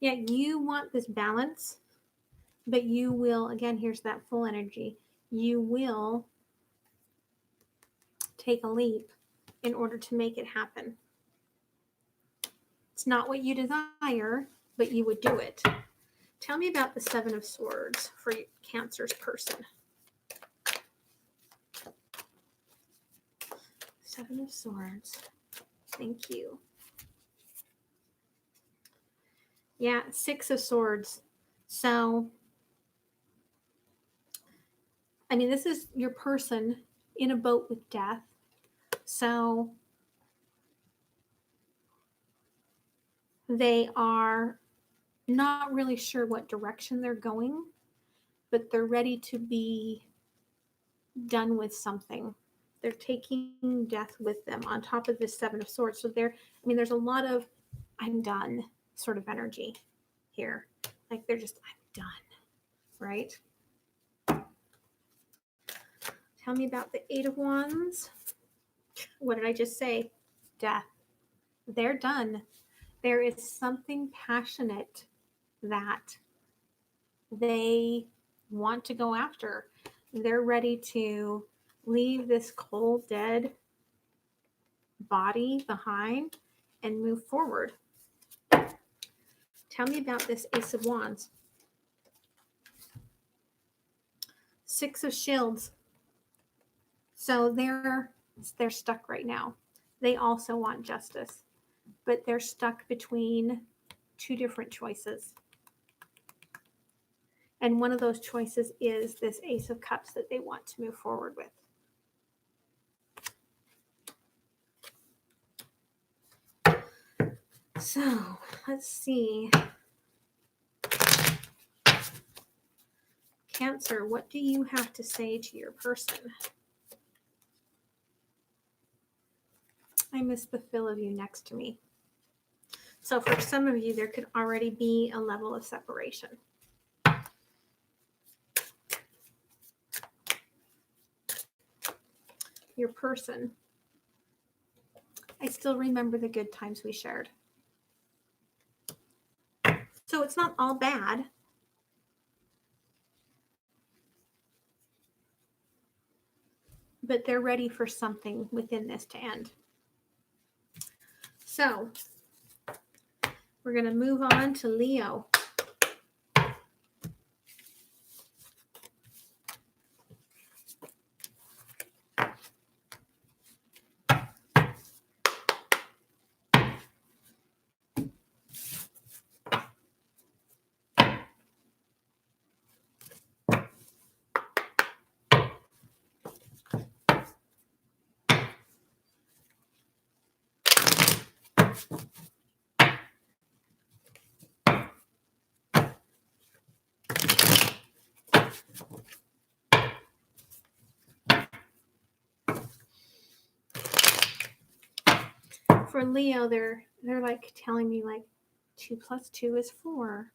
Yeah, you want this balance, but you will, again, here's that full energy. You will take a leap in order to make it happen. It's not what you desire, but you would do it. Tell me about the Seven of Swords for Cancer's person. Seven of Swords. Thank you. Yeah, Six of Swords. So, I mean, this is your person in a boat with death. So, they are not really sure what direction they're going, but they're ready to be done with something. They're taking death with them on top of this Seven of Swords. So there's a lot of I'm done sort of energy here. Like they're just, I'm done, right? Tell me about the Eight of Wands. What did I just say? Death. They're done. There is something passionate that they want to go after. They're ready to leave this cold, dead body behind and move forward. Tell me about this Ace of Wands. Six of Shields. So they're stuck right now. They also want justice, but they're stuck between two different choices. And one of those choices is this Ace of Cups that they want to move forward with. So let's see. Cancer, what do you have to say to your person? I miss the feel of you next to me. So for some of you, there could already be a level of separation. Your person, I still remember the good times we shared. So it's not all bad. But they're ready for something within this to end. So we're going to move on to Leo. For Leo, they're like telling me like 2 + 2 is 4.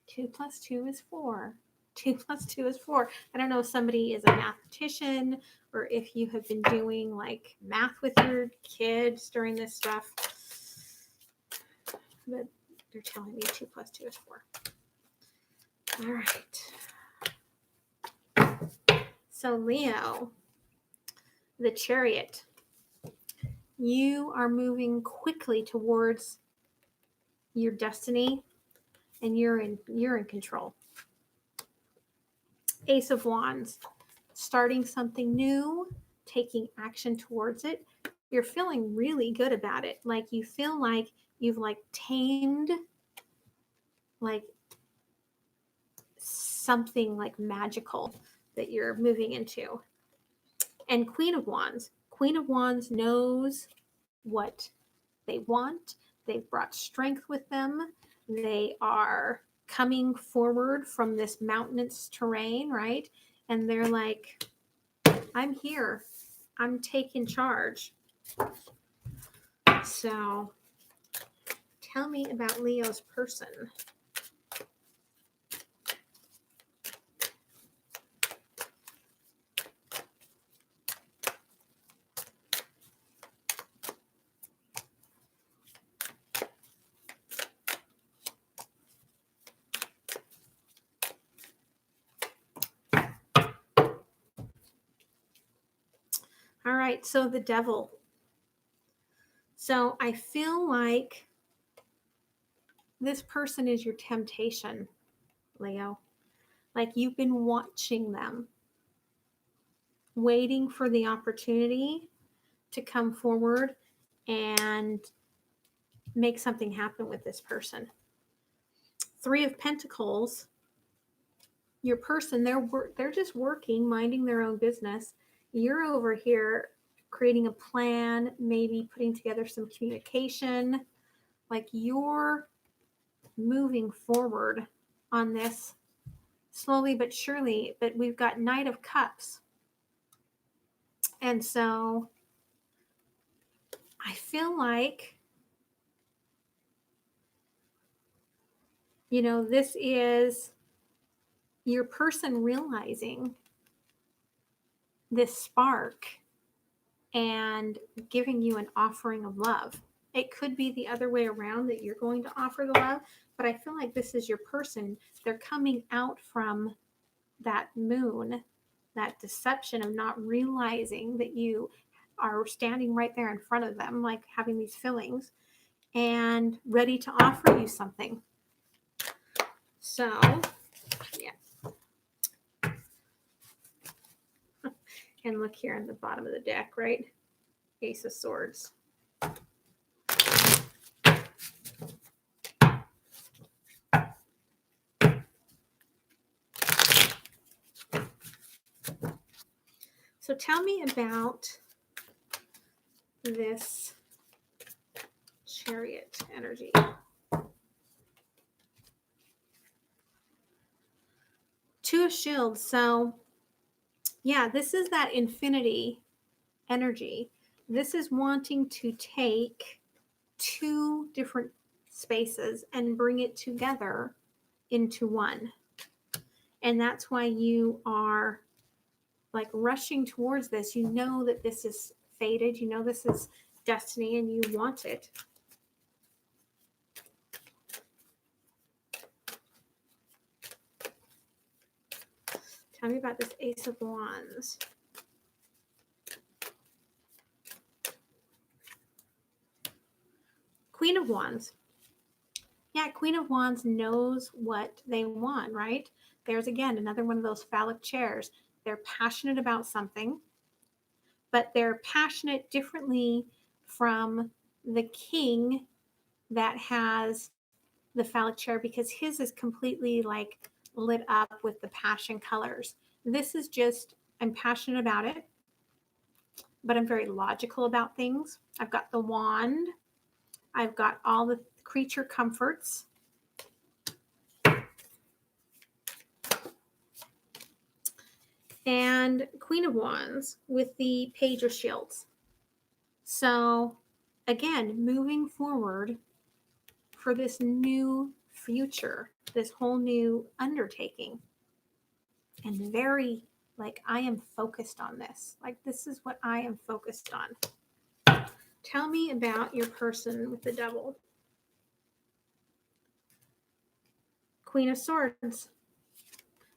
2 + 2 is 4. 2 + 2 is 4. I don't know if somebody is a mathematician or if you have been doing like math with your kids during this stuff, but they're telling me 2 + 2 is 4. All right. So Leo, the Chariot. You are moving quickly towards your destiny, and you're in control. Ace of Wands, starting something new, taking action towards it. You're feeling really good about it. Like you feel like you've like tamed like something like magical that you're moving into. And Queen of Wands. Queen of Wands knows what they want. They've brought strength with them. They are coming forward from this mountainous terrain, right? And they're like, I'm here. I'm taking charge. So tell me about Leo's person. All right, so the devil. So I feel like this person is your temptation, Leo. Like you've been watching them, waiting for the opportunity to come forward and make something happen with this person. Three of Pentacles, your person, they're just working, minding their own business. You're over here creating a plan, maybe putting together some communication. Like you're moving forward on this slowly but surely. But we've got Knight of Cups. And so I feel like, this is your person realizing this spark and giving you an offering of love. It could be the other way around, that you're going to offer the love, but I feel like this is your person. They're coming out from that moon, that deception of not realizing that you are standing right there in front of them, like having these feelings and ready to offer you something. So, yeah. And look here on the bottom of the deck, right? Ace of Swords. So tell me about this Chariot energy. Two of Shields. So yeah, this is that infinity energy. This is wanting to take two different spaces and bring it together into one. And that's why you are like rushing towards this. You know that this is fated. You know this is destiny and you want it. Tell me about this Ace of Wands. Queen of Wands. Yeah, Queen of Wands knows what they want, right? There's, again, another one of those phallic chairs. They're passionate about something, but they're passionate differently from the king that has the phallic chair, because his is completely like lit up with the passion colors. This is just, I'm passionate about it, but I'm very logical about things. I've got the wand. I've got all the creature comforts. And Queen of Wands with the Page of Shields. So again, moving forward for this new future, this whole new undertaking. And very like, I am focused on this. Like, this is what I am focused on. Tell me about your person with the Devil. Queen of Swords.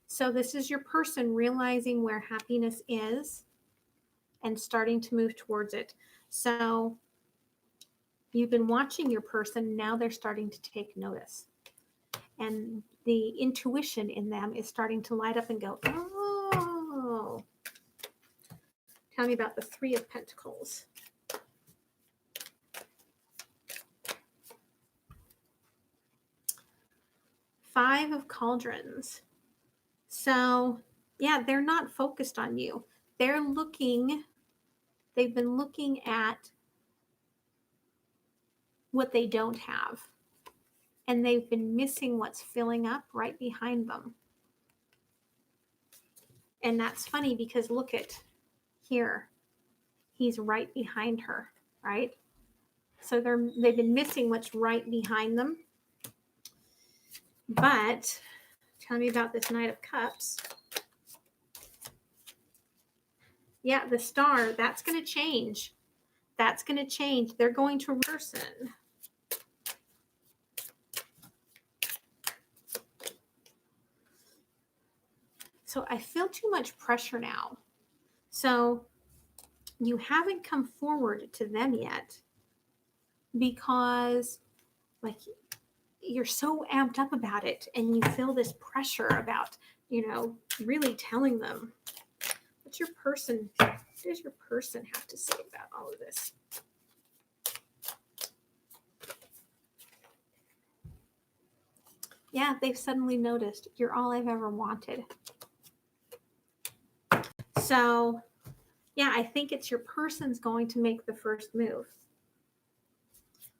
So this is your person realizing where happiness is and starting to move towards it. So you've been watching your person. Now they're starting to take notice. And the intuition in them is starting to light up and go, oh. Tell me about the Three of Pentacles. Five of Cauldrons. So, yeah, they're not focused on you. They've been looking at what they don't have. And they've been missing what's filling up right behind them. And that's funny because look at here. He's right behind her, right? So they've been missing what's right behind them. But tell me about this Knight of Cups. Yeah, the Star, that's going to change. That's going to change. They're going to person. So I feel too much pressure now. So you haven't come forward to them yet because like you're so amped up about it and you feel this pressure about, really telling them. What does your person have to say about all of this? Yeah, they've suddenly noticed you're all I've ever wanted. So, yeah, I think it's your person's going to make the first move.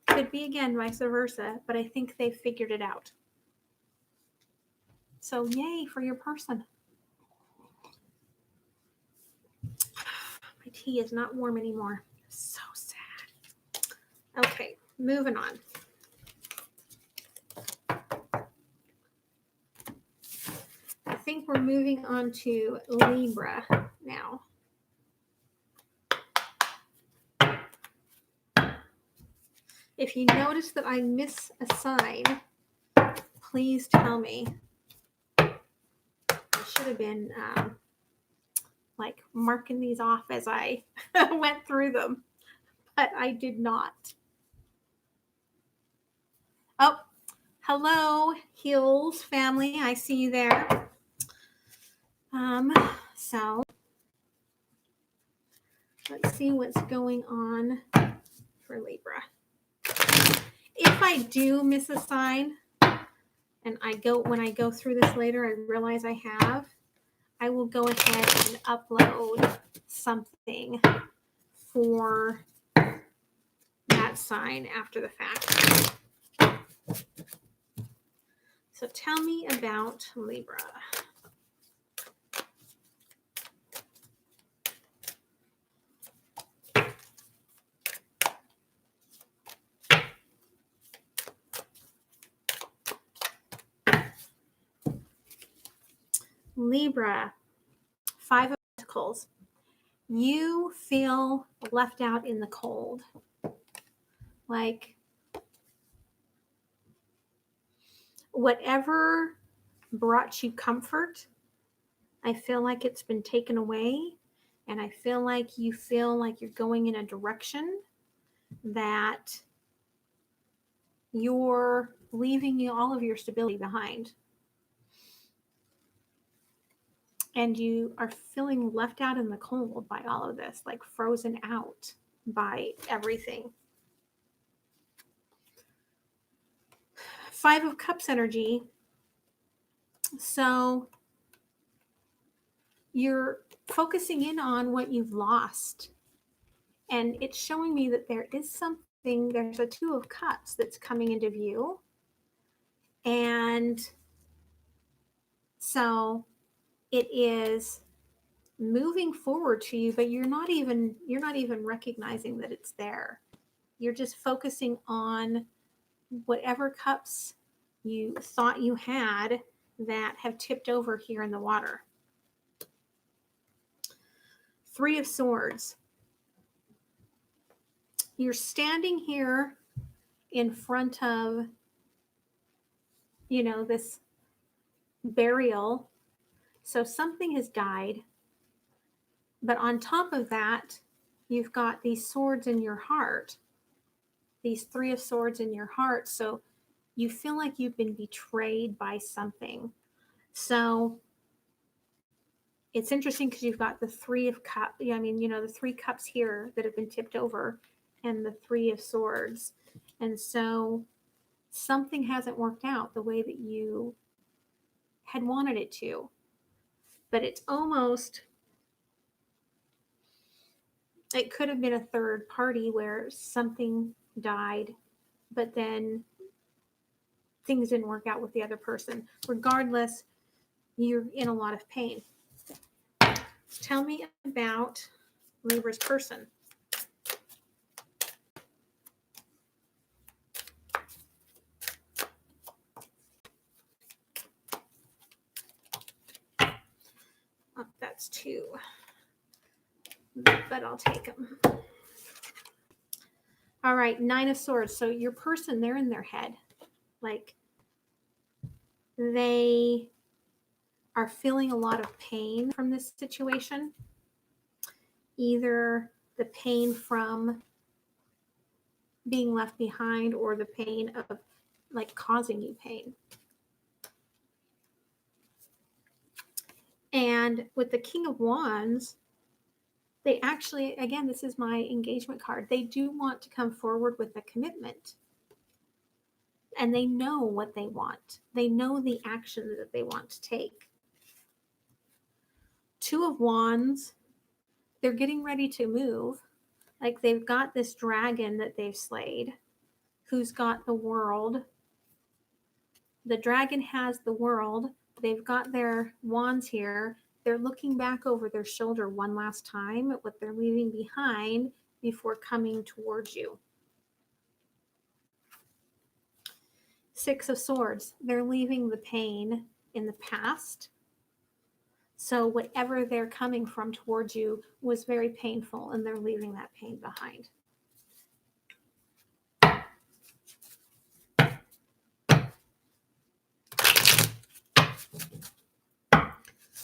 Could be, again, vice versa, but I think they've figured it out. So, yay for your person. My tea is not warm anymore. So sad. Okay, moving on. I think we're moving on to Libra now. If you notice that I miss a sign, please tell me. I should have been like marking these off as I went through them, but I did not. Oh, hello, Heels family. I see you there. So let's see what's going on for Libra. If I do miss a sign, and when I go through this later, I realize I will go ahead and upload something for that sign after the fact. So tell me about Libra. Libra, 5 of Pentacles. You feel left out in the cold. Like whatever brought you comfort, I feel like it's been taken away. And I feel like you're going in a direction that you're leaving all of your stability behind. And you are feeling left out in the cold by all of this, like frozen out by everything. 5 of Cups energy. So you're focusing in on what you've lost. And it's showing me that there is something, there's a 2 of Cups that's coming into view. And so it is moving forward to you, but you're not even recognizing that it's there. You're just focusing on whatever cups you thought you had that have tipped over here in the water. 3 of Swords. You're standing here in front of, this burial. So something has died. But on top of that, you've got these swords in your heart. These 3 of Swords in your heart. So you feel like you've been betrayed by something. So it's interesting because you've got the 3 of Cups. The 3 cups here that have been tipped over and the 3 of Swords. And so something hasn't worked out the way that you had wanted it to. But it's almost, it could have been a third party where something died, but then things didn't work out with the other person. Regardless, you're in a lot of pain. Tell me about Libra's person. Oh, that's 2, but I'll take them. All right, 9 of Swords. So your person, they're in their head. Like they are feeling a lot of pain from this situation. Either the pain from being left behind or the pain of like causing you pain. And with the King of Wands, they actually, again, this is my engagement card. They do want to come forward with a commitment. And they know what they want. They know the action that they want to take. Two of Wands, they're getting ready to move. Like they've got this dragon that they've slayed, who's got the world. The dragon has the world. They've got their wands here. They're looking back over their shoulder one last time at what they're leaving behind before coming towards you. Six of Swords, they're leaving the pain in the past. So whatever they're coming from towards you was very painful, and they're leaving that pain behind.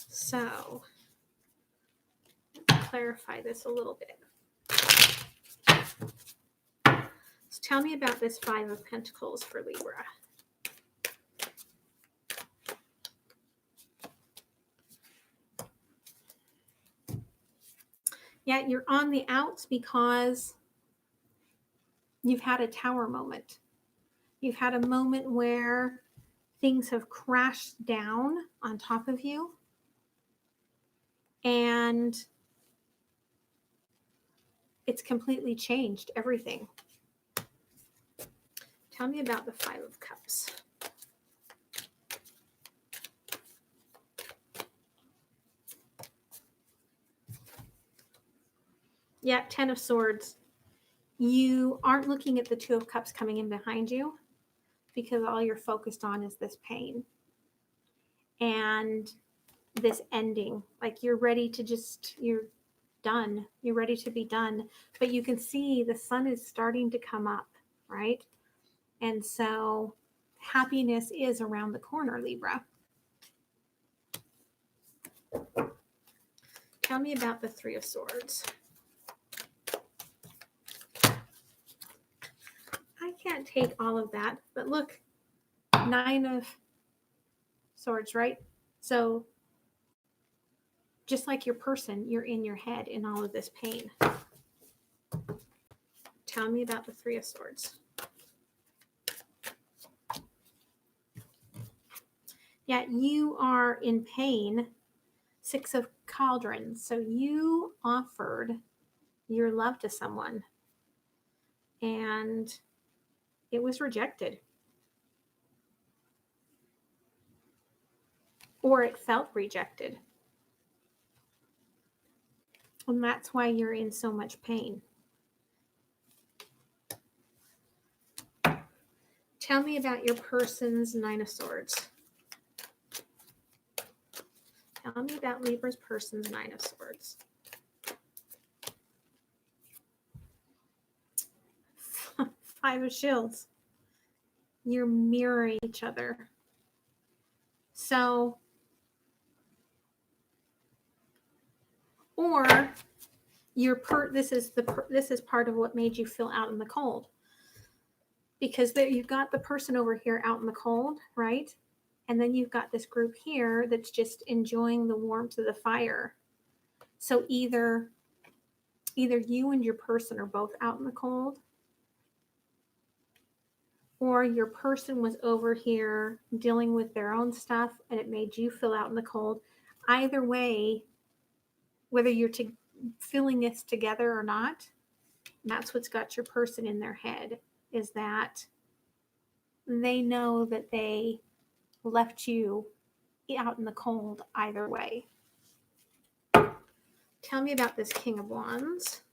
So, let's clarify this a little bit. So tell me about this Five of Pentacles for Libra. Yeah, you're on the outs because you've had a tower moment. You've had a moment where things have crashed down on top of you. And it's completely changed everything. Tell me about the Five of Cups. Yeah, Ten of Swords. You aren't looking at the Two of Cups coming in behind you because all you're focused on is this pain and this ending. Like you're ready to just, you're done. You're ready to be done. But you can see the sun is starting to come up, right? And so happiness is around the corner, Libra. Tell me about the Three of Swords. I can't take all of that, but look, Nine of Swords, right? So just like your person, you're in your head in all of this pain. Tell me about the Three of Swords. Yeah, you are in pain. Six of Cauldrons. So you offered your love to someone and it was rejected. Or it felt rejected. And that's why you're in so much pain. Tell me about your person's Nine of Swords. Tell me about Libra's person's Nine of Swords. Five of Shields. You're mirroring each other. So, or this is part of what made you feel out in the cold. Because there you've got the person over here out in the cold, right? And then you've got this group here that's just enjoying the warmth of the fire. So either you and your person are both out in the cold, or your person was over here dealing with their own stuff and it made you feel out in the cold. Either way, whether you're feeling this together or not, that's what's got your person in their head, is that they know that they left you out in the cold either way. Tell me about this King of Wands,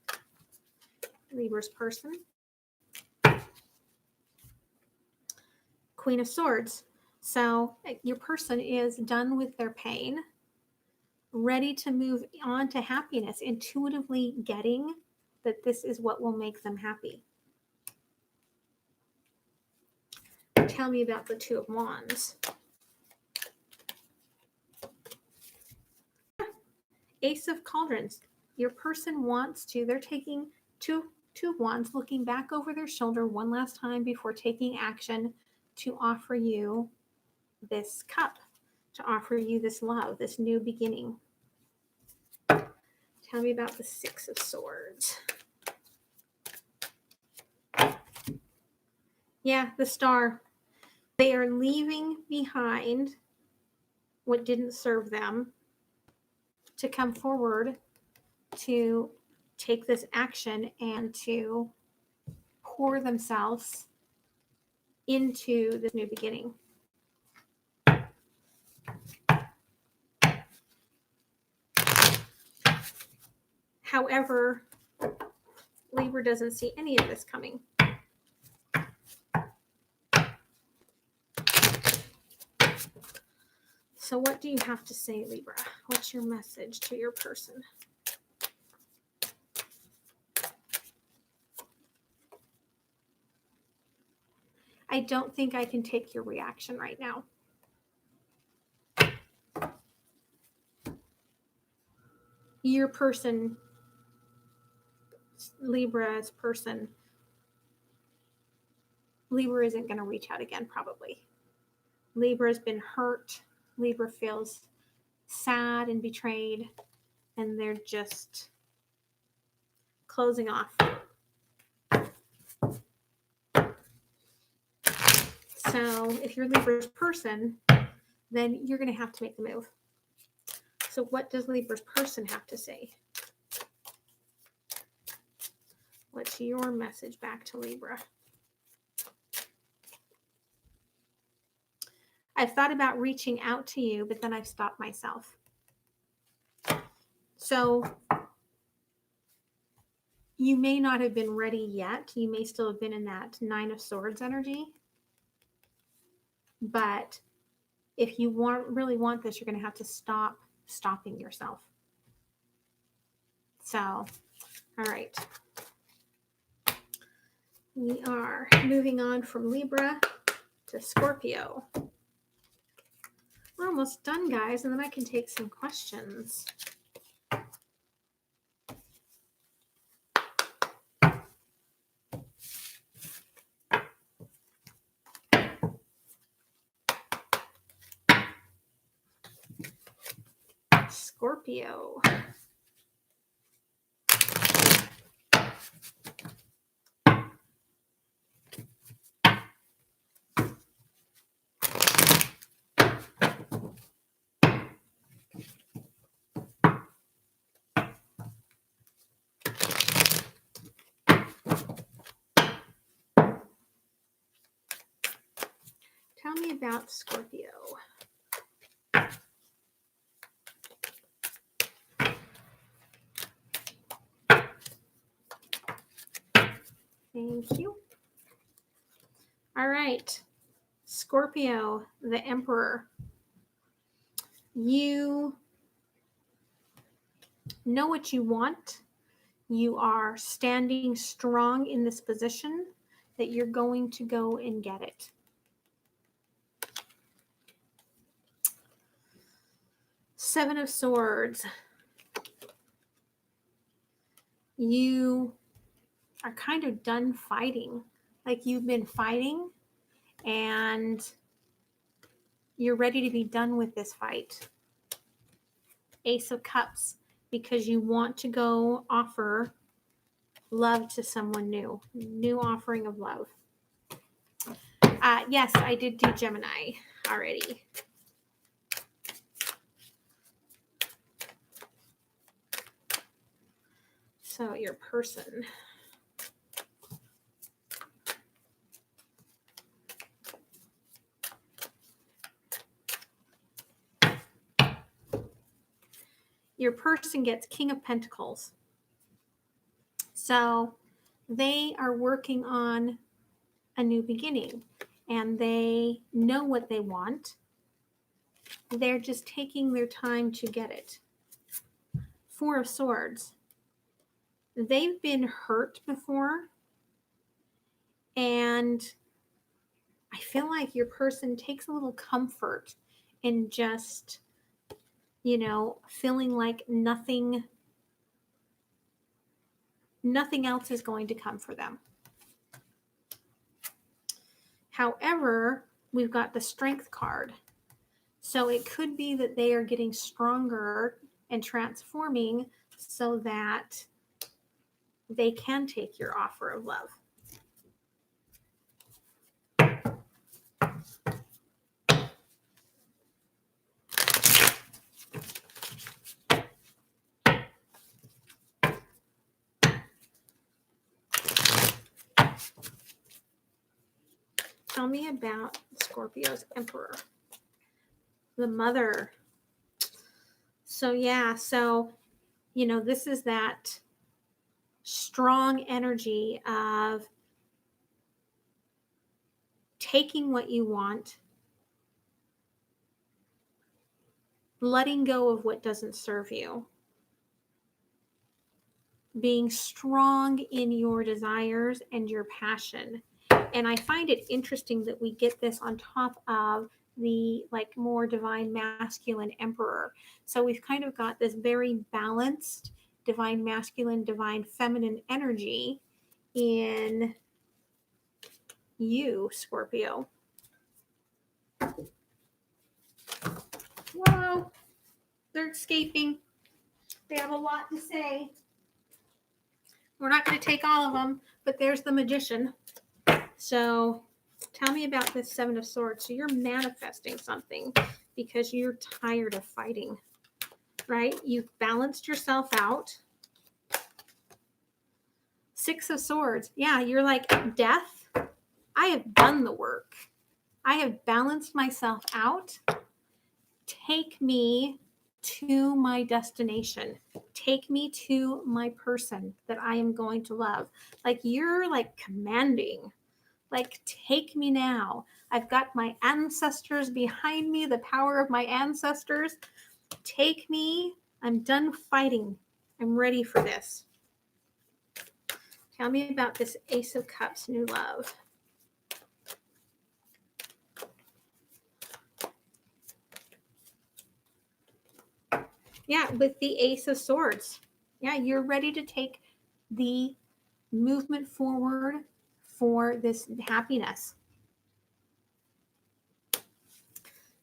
Libra's person. Queen of Swords. So your person is done with their pain, ready to move on to happiness, intuitively getting that this is what will make them happy. Tell me about the Two of Wands. Ace of Cauldrons. your person wants to, they're taking two of wands, looking back over their shoulder one last time before taking action to offer you this cup, to offer you this love, this new beginning. Tell me about the Six of Swords. Yeah, the Star. They are leaving behind what didn't serve them to come forward to take this action and to pour themselves into this new beginning. However, Libra doesn't see any of this coming. So what do you have to say, Libra? What's your message to your person? I don't think I can take your reaction right now. Your person, Libra's person, Libra isn't going to reach out again, probably. Libra's been hurt. Libra feels sad and betrayed, and they're just closing off. So if you're Libra's person, then you're going to have to make the move. So what does Libra's person have to say? What's your message back to Libra? I've thought about reaching out to you, but then I've stopped myself. So you may not have been ready yet. You may still have been in that Nine of Swords energy. But if you really want this, you're going to have to stop stopping yourself. So, all right. We are moving on from Libra to Scorpio. We're almost done, guys, and then I can take some questions. Scorpio. Tell me about Scorpio. Thank you. All right. Scorpio, the Emperor. You know what you want. You are standing strong in this position that you're going to go and get it. Seven of Swords. You are kind of done fighting. Like you've been fighting and you're ready to be done with this fight. Ace of Cups, because you want to go offer love to someone new. New offering of love. Yes, I did do Gemini already. So your person. Your person gets King of Pentacles. So they are working on a new beginning and they know what they want. They're just taking their time to get it. Four of Swords. They've been hurt before, and I feel like your person takes a little comfort in just, feeling like nothing Nothing else is going to come for them. However, we've got the Strength card. So it could be that they are getting stronger and transforming so that they can take your offer of love. Tell me about Scorpio's Emperor, the Mother. So yeah, this is that strong energy of taking what you want, letting go of what doesn't serve you, being strong in your desires and your passion. And I find it interesting that we get this on top of the more divine masculine Emperor. So we've kind of got this very balanced divine masculine, divine feminine energy in you, Scorpio. Whoa, they're escaping. They have a lot to say. We're not going to take all of them, but there's the Magician. So tell me about this Seven of Swords. So you're manifesting something because you're tired of fighting, right? You've balanced yourself out. Six of Swords. Yeah, you're like, death, I have done the work. I have balanced myself out. Take me to my destination. Take me to my person that I am going to love. Like, you're like commanding. Like, take me now. I've got my ancestors behind me, the power of my ancestors. Take me. I'm done fighting. I'm ready for this. Tell me about this Ace of Cups, new love. Yeah, with the Ace of Swords. Yeah, you're ready to take the movement forward for this happiness.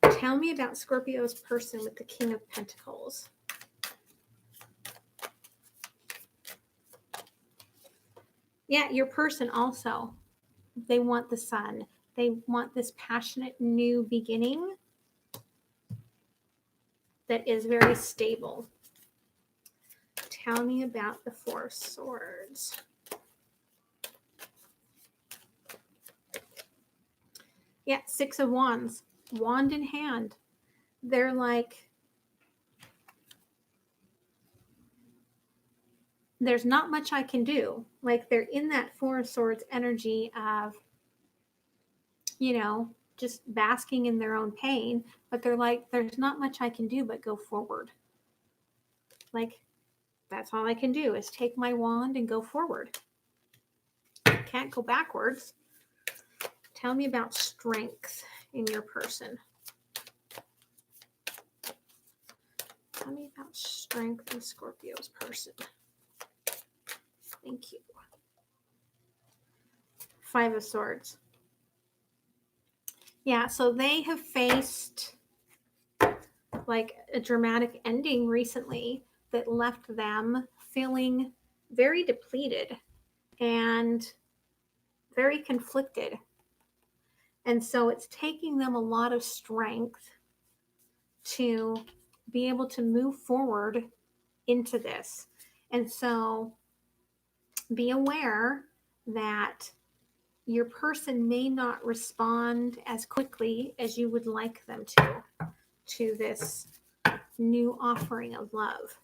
Tell me about Scorpio's person with the King of Pentacles. Yeah, your person also. They want the sun. They want this passionate new beginning that is very stable. Tell me about the Four of Swords. Yeah, Six of Wands. Wand in hand. They're like, there's not much I can do. Like, they're in that Four of Swords energy of, just basking in their own pain, but they're like, there's not much I can do but go forward. Like, that's all I can do is take my wand and go forward. Can't go backwards. Tell me about strength in your person. Tell me about strength in Scorpio's person. Thank you. Five of Swords. Yeah, so they have faced like a dramatic ending recently that left them feeling very depleted and very conflicted. And so it's taking them a lot of strength to be able to move forward into this. And so be aware that your person may not respond as quickly as you would like them to this new offering of love.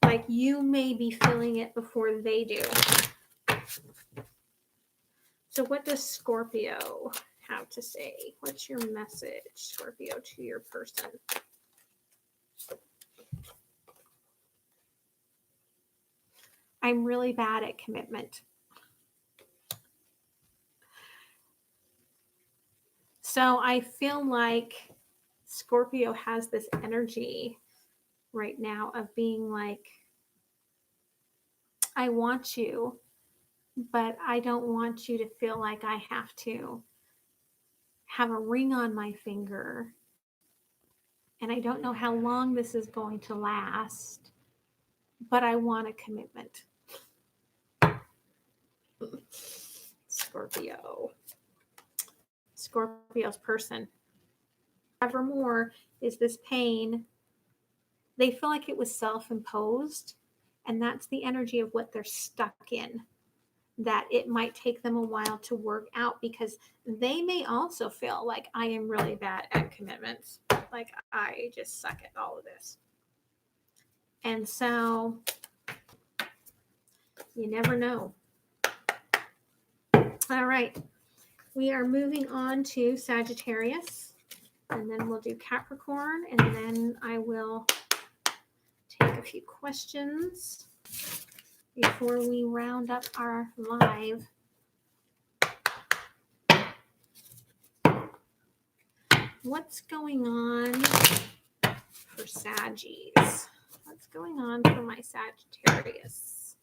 Like, you may be feeling it before they do. So what does Scorpio have to say? What's your message, Scorpio, to your person? I'm really bad at commitment. So I feel like Scorpio has this energy right now of being like, I want you, but I don't want you to feel like I have to have a ring on my finger. And I don't know how long this is going to last, but I want a commitment. Scorpio's person. Evermore is this pain. They feel like it was self-imposed, and that's the energy of what they're stuck in, that it might take them a while to work out, because they may also feel like, I am really bad at commitments. Like, I just suck at all of this. And so you never know. All right. We are moving on to Sagittarius, and then we'll do Capricorn, and then I will take a few questions before we round up our live. What's going on for Saggies? What's going on for my Sagittarius?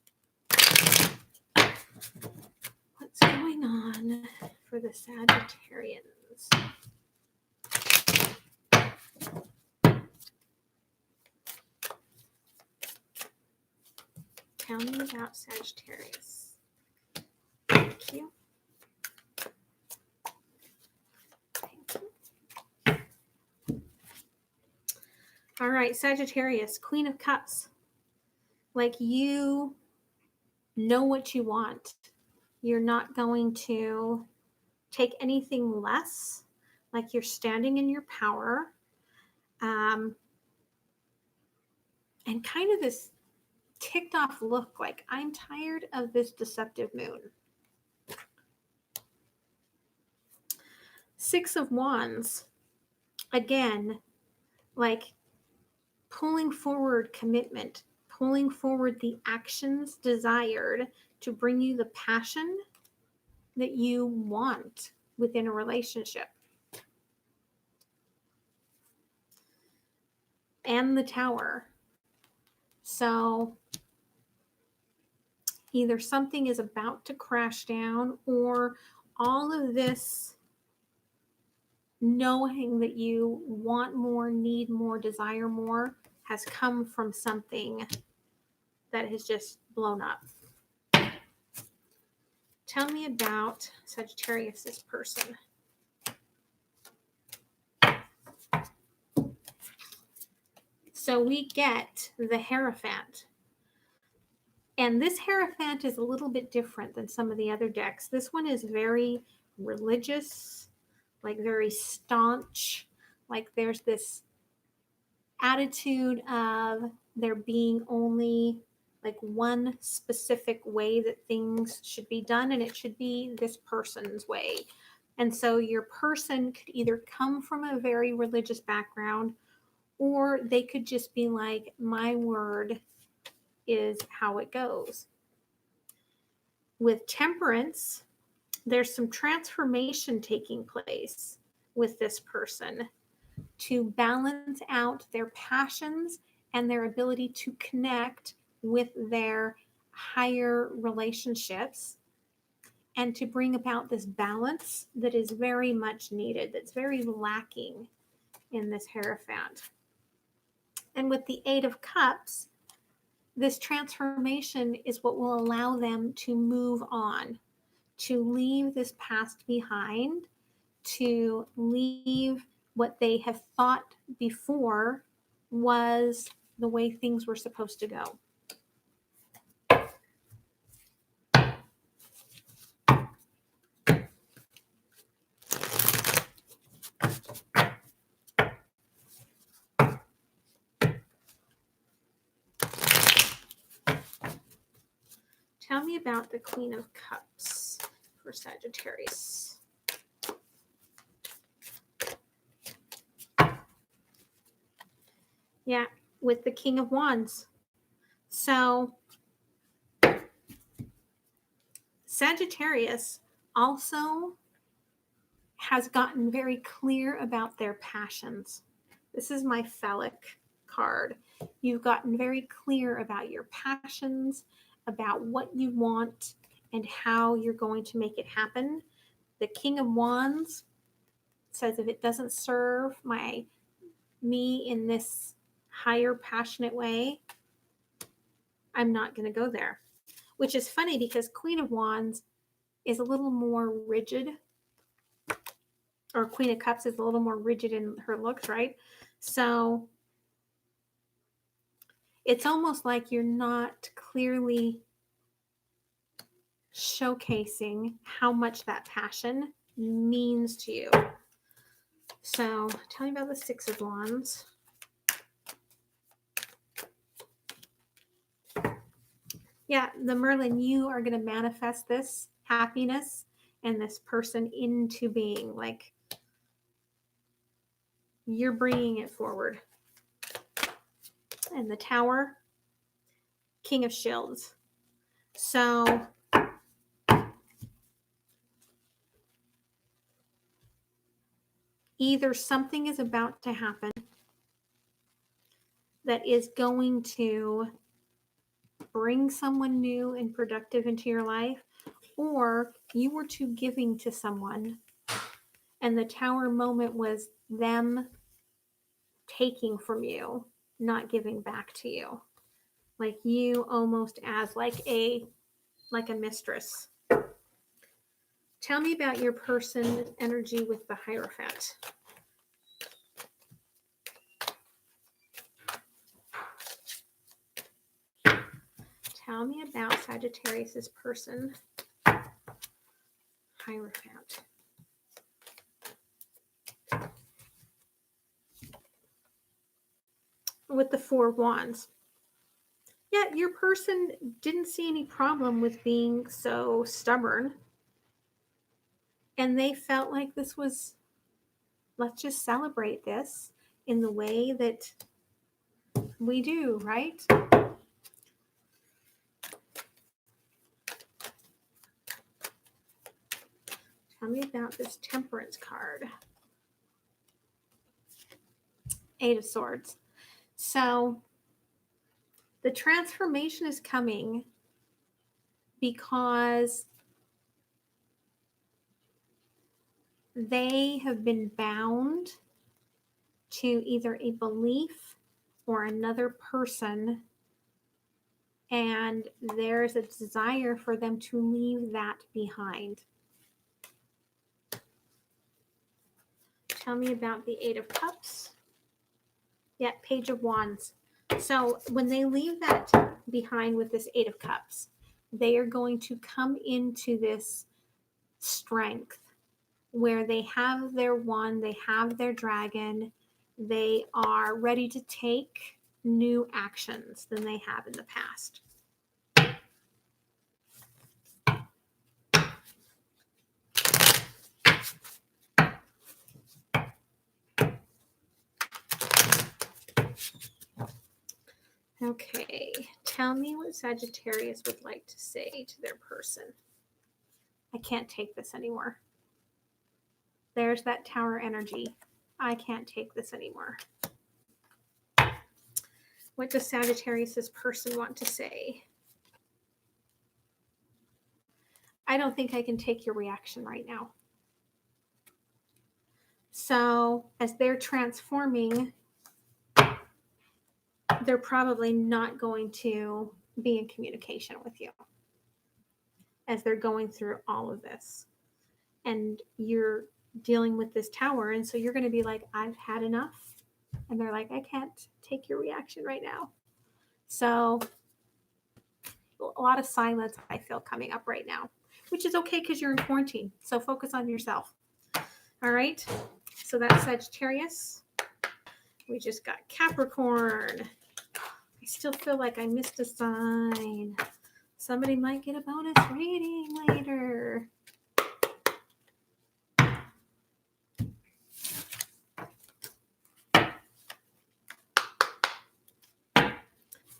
What's going on for the Sagittarians? Tell me about Sagittarius. Thank you. All right, Sagittarius, Queen of Cups. Like, you know what you want. You're not going to take anything less. Like, you're standing in your power. And kind of this ticked off look, like, I'm tired of this deceptive moon. Six of Wands. Again, like, pulling forward commitment, pulling forward the actions desired to bring you the passion that you want within a relationship. And the Tower. So either something is about to crash down, or all of this knowing that you want more, need more, desire more has come from something that has just blown up. Tell me about Sagittarius, this person. So we get the Hierophant. And this Hierophant is a little bit different than some of the other decks. This one is very religious, like very staunch. Like, there's this attitude of there being only like one specific way that things should be done, and it should be this person's way. And so your person could either come from a very religious background, or they could just be like, my word is how it goes. With Temperance, there's some transformation taking place with this person to balance out their passions and their ability to connect with their higher relationships, and to bring about this balance that is very much needed, that's very lacking in this Hierophant. And with the Eight of Cups, this transformation is what will allow them to move on, to leave this past behind, to leave what they have thought before was the way things were supposed to go. Tell me about the Queen of Cups for Sagittarius. Yeah, with the King of Wands. So Sagittarius also has gotten very clear about their passions. This is my phallic card. You've gotten very clear about your passions, about what you want, and how you're going to make it happen. The King of Wands says if it doesn't serve me in this higher passionate way, I'm not going to go there. Which is funny because Queen of Wands is a little more rigid, or Queen of Cups is a little more rigid in her looks, right? So it's almost like you're not clearly showcasing how much that passion means to you. So tell me about the Six of Wands. Yeah, the Merlin, you are going to manifest this happiness and this person into being. Like, you're bringing it forward. And the Tower, King of Shields. So either something is about to happen that is going to bring someone new and productive into your life, or you were too giving to someone and the Tower moment was them taking from you, not giving back to you. Like you almost as like a mistress. Tell me about your person energy with the Hierophant. Tell me about Sagittarius's person, Hierophant. With the Four of Wands. Yeah, your person didn't see any problem with being so stubborn. And they felt like this was, let's just celebrate this in the way that we do, right? Tell me about this Temperance card. Eight of Swords. So the transformation is coming because they have been bound to either a belief or another person, and there's a desire for them to leave that behind. Tell me about the Eight of Cups. Yeah, Page of Wands. So when they leave that behind with this Eight of Cups, they are going to come into this strength where they have their wand, they have their dragon, they are ready to take new actions than they have in the past. Okay, tell me what Sagittarius would like to say to their person. I can't take this anymore. There's that Tower energy. I can't take this anymore. What does Sagittarius's person want to say? I don't think I can take your reaction right now. So as they're transforming, they're probably not going to be in communication with you as they're going through all of this. And you're dealing with this Tower, and so you're going to be like, I've had enough. And they're like, I can't take your reaction right now. So a lot of silence I feel coming up right now, which is okay because you're in quarantine. So focus on yourself. All right. So that's Sagittarius. We just got Capricorn. I still feel like I missed a sign. Somebody might get a bonus reading later.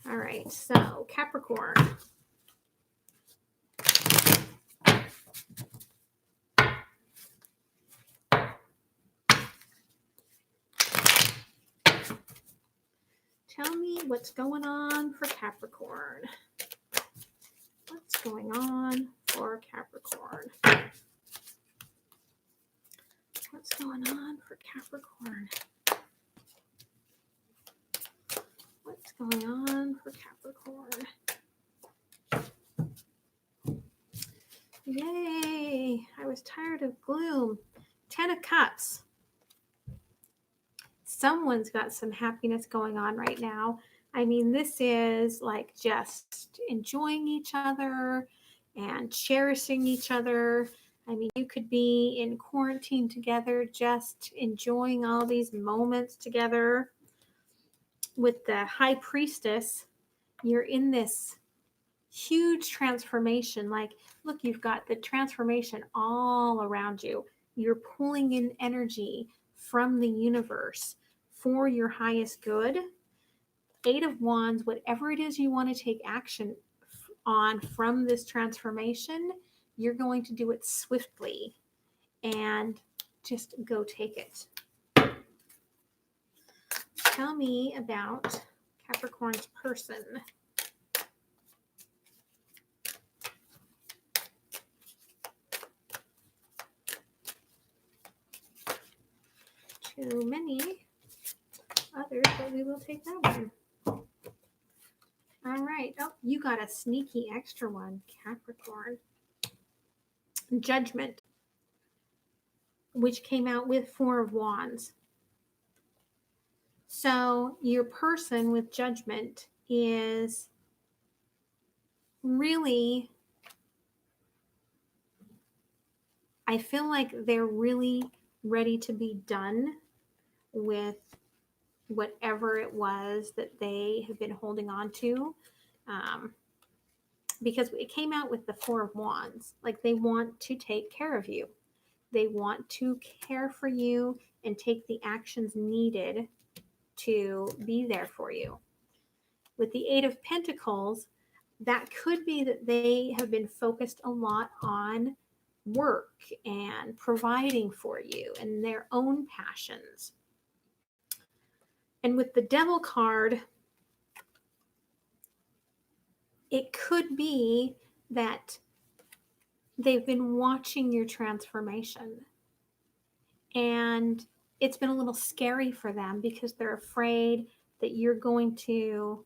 All right, so Capricorn. Tell me what's going on for Capricorn. What's going on for Capricorn? What's going on for Capricorn? What's going on for Capricorn? Yay! I was tired of gloom. 10 of Cups. Someone's got some happiness going on right now. I mean, this is like just enjoying each other and cherishing each other. I mean, you could be in quarantine together, just enjoying all these moments together. With the High Priestess, you're in this huge transformation. Like, look, you've got the transformation all around you. You're pulling in energy from the universe for your highest good. 8 of Wands, whatever it is you want to take action on from this transformation, you're going to do it swiftly and just go take it. Tell me about Capricorn's person. Too many others, but we will take that one. All right. Oh, you got a sneaky extra one, Capricorn. Judgment, which came out with 4 of Wands. So your person with Judgment is really, I feel like they're really ready to be done with whatever it was that they have been holding on to. Because it came out with the 4 of Wands. Like, they want to take care of you. They want to care for you and take the actions needed to be there for you. With the 8 of Pentacles, that could be that they have been focused a lot on work and providing for you and their own passions. And with the Devil card, it could be that they've been watching your transformation and it's been a little scary for them because they're afraid that you're going to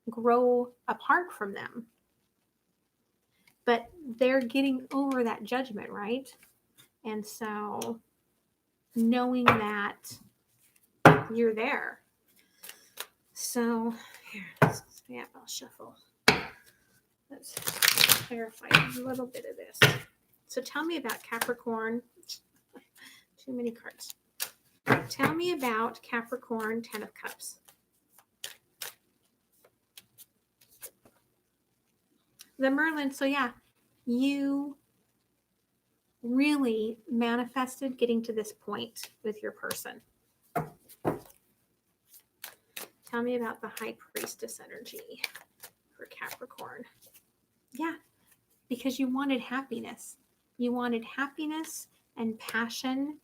grow apart from them. But they're getting over that judgment, right? And so knowing that you're there. So here, I'll shuffle. Let's clarify a little bit of this. So tell me about Capricorn. Too many cards. Tell me about Capricorn, 10 of Cups. The Merlin. So yeah, you really manifested getting to this point with your person. Tell me about the High Priestess energy for Capricorn. Yeah, because you wanted happiness. You wanted happiness and passion,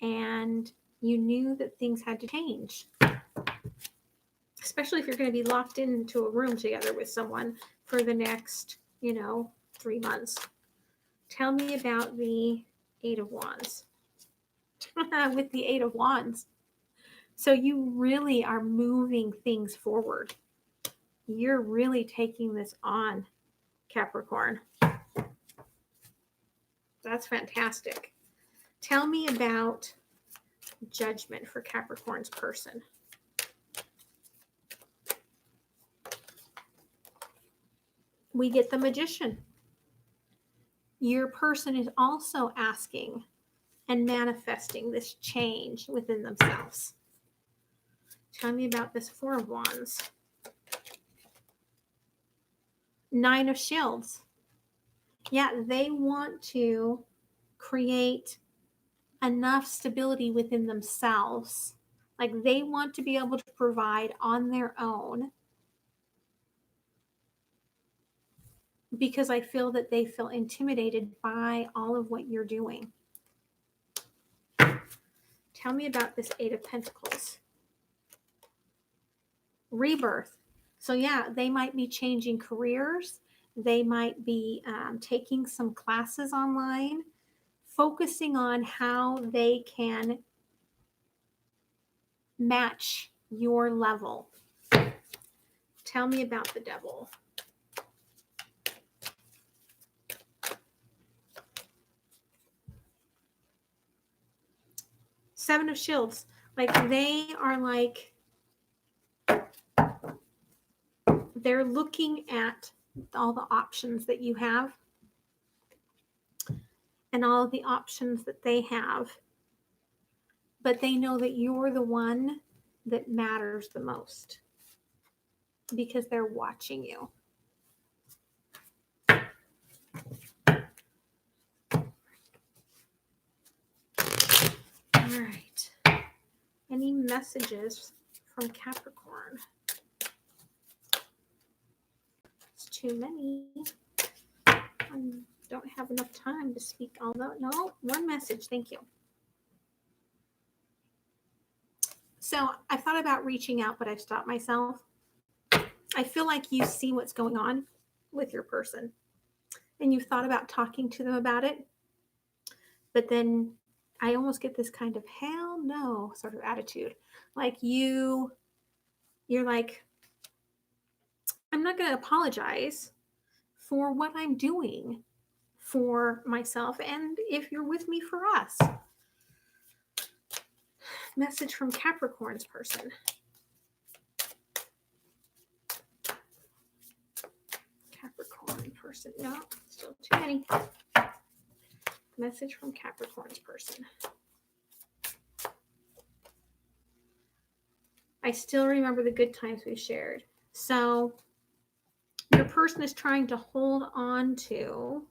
and you knew that things had to change. Especially if you're going to be locked into a room together with someone for the next, 3 months. Tell me about the 8 of Wands. With the 8 of Wands. So you really are moving things forward. You're really taking this on, Capricorn. That's fantastic. Tell me about Judgment for Capricorn's person. We get the Magician. Your person is also asking and manifesting this change within themselves. Tell me about this 4 of Wands. 9 of Shields. Yeah, they want to create enough stability within themselves. Like, they want to be able to provide on their own, because I feel that they feel intimidated by all of what you're doing. Tell me about this 8 of Pentacles. rebirth. So yeah, they might be changing careers. They might be taking some classes online, focusing on how they can match your level. Tell me about the devil. Seven of Shields. Like they are like, they're looking at all the options that you have and all the options that they have. But they know that you're the one that matters the most because they're watching you. All right. Any messages from Capricorn? It's too many. I don't have enough time to speak all that. No, one message. Thank you. So I thought about reaching out, but I've stopped myself. I feel like you see what's going on with your person and you've thought about talking to them about it. But then I almost get this kind of hell no sort of attitude. Like you're like, I'm not going to apologize for what I'm doing for myself. And if you're with me, for us. Message from Capricorn's person. Capricorn person. No, still too many. Message from Capricorn's person. I still remember the good times we shared. So your person is trying to hold on to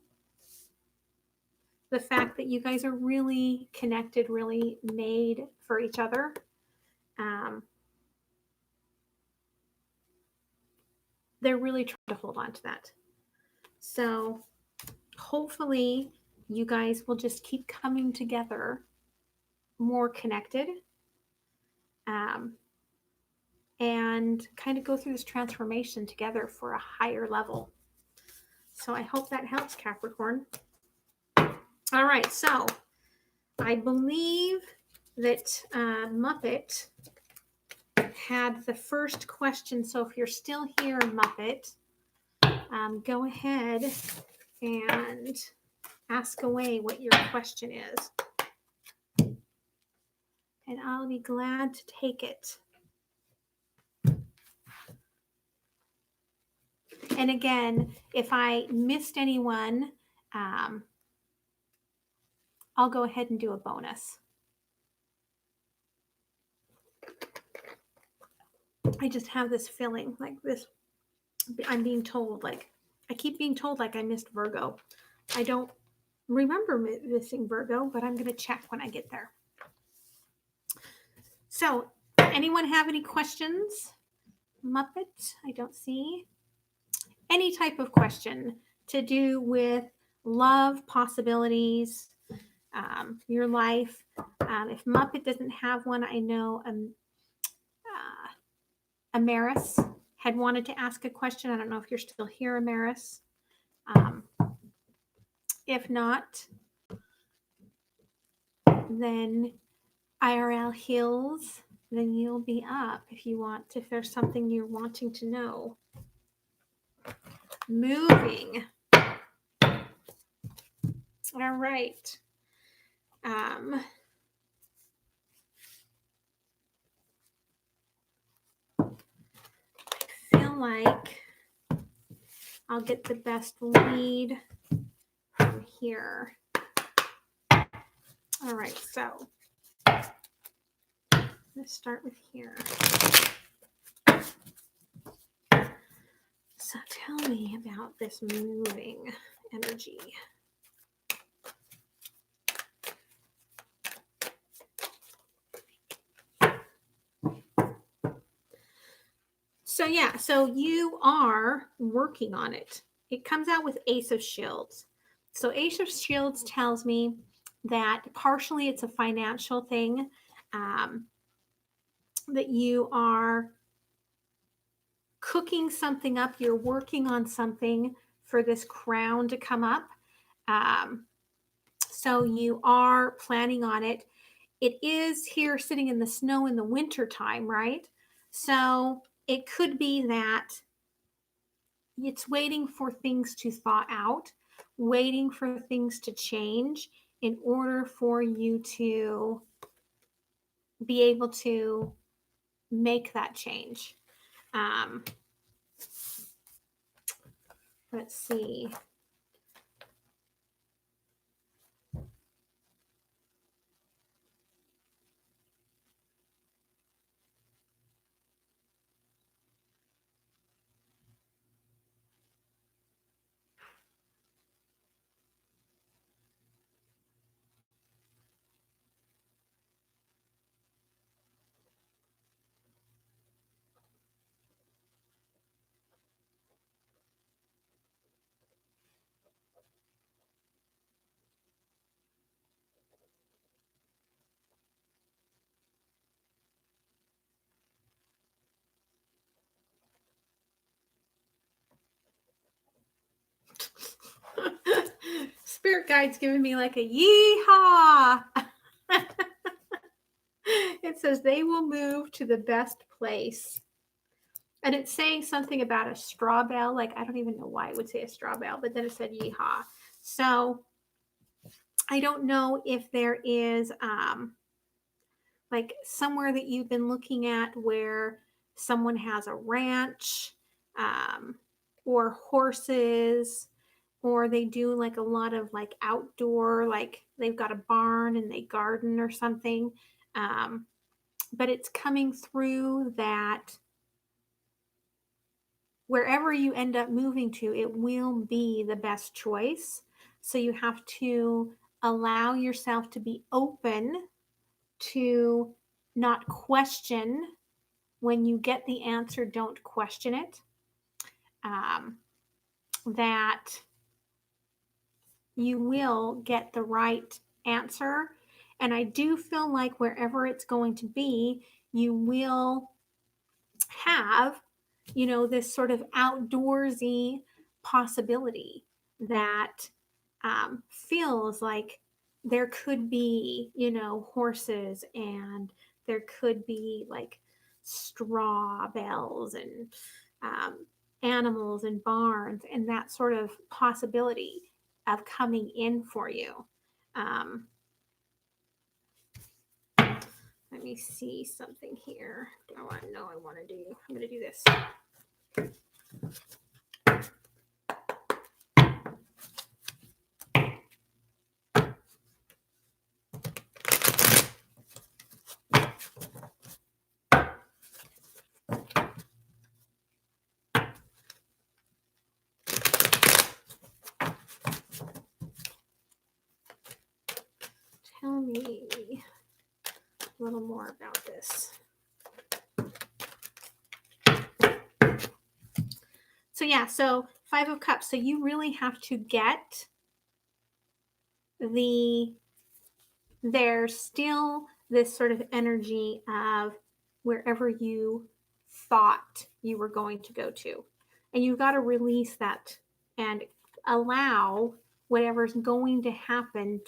the fact that you guys are really connected, really made for each other. They're really trying to hold on to that. So hopefully you guys will just keep coming together more connected, and kind of go through this transformation together for a higher level. So I hope that helps, Capricorn. All right, so I believe that Muppet had the first question. So if you're still here, Muppet, go ahead and ask away what your question is. And I'll be glad to take it. And again, if I missed anyone, I'll go ahead and do a bonus. I just have this feeling like this. I'm being told, like, I keep being told like I missed Virgo. I don't remember missing Virgo, but I'm going to check when I get there. So, anyone have any questions? Muppet, I don't see. Any type of question to do with love, possibilities, your life. If Muppet doesn't have one, I know Amaris had wanted to ask a question. I don't know if you're still here, Amaris. If not, then IRL Hills, then you'll be up if you want, if there's something you're wanting to know. Moving. All right. I feel like I'll get the best lead from here. All right, so let's start with here. So tell me about this moving energy. So yeah, so you are working on it. It comes out with Ace of Shields. So Ace of Shields tells me that partially it's a financial thing, that you are cooking something up. You're working on something for this crown to come up. So you are planning on it. It is here sitting in the snow in the winter time, right? So it could be that it's waiting for things to thaw out, waiting for things to change in order for you to be able to make that change. Let's see. Spirit guide's giving me like a yeehaw. It says they will move to the best place. And it's saying something about a straw bale. Like, I don't even know why it would say a straw bale, but then it said yeehaw. So I don't know if there is like somewhere that you've been looking at where someone has a ranch or horses, or they do like a lot of like outdoor, like they've got a barn and they garden or something. But it's coming through that wherever you end up moving to, it will be the best choice. So you have to allow yourself to be open to not question. When you get the answer, don't question it. That you will get the right answer. And I do feel like wherever it's going to be, you will have, this sort of outdoorsy possibility that feels like there could be, horses, and there could be like straw bales and animals and barns, and that sort of possibility of coming in for you. Let me see something here. I want to know. I'm going to do this. Tell me a little more about this. So yeah, so 5 of Cups. So you really have to get there's still this sort of energy of wherever you thought you were going to go to. And you've got to release that and allow whatever's going to happen.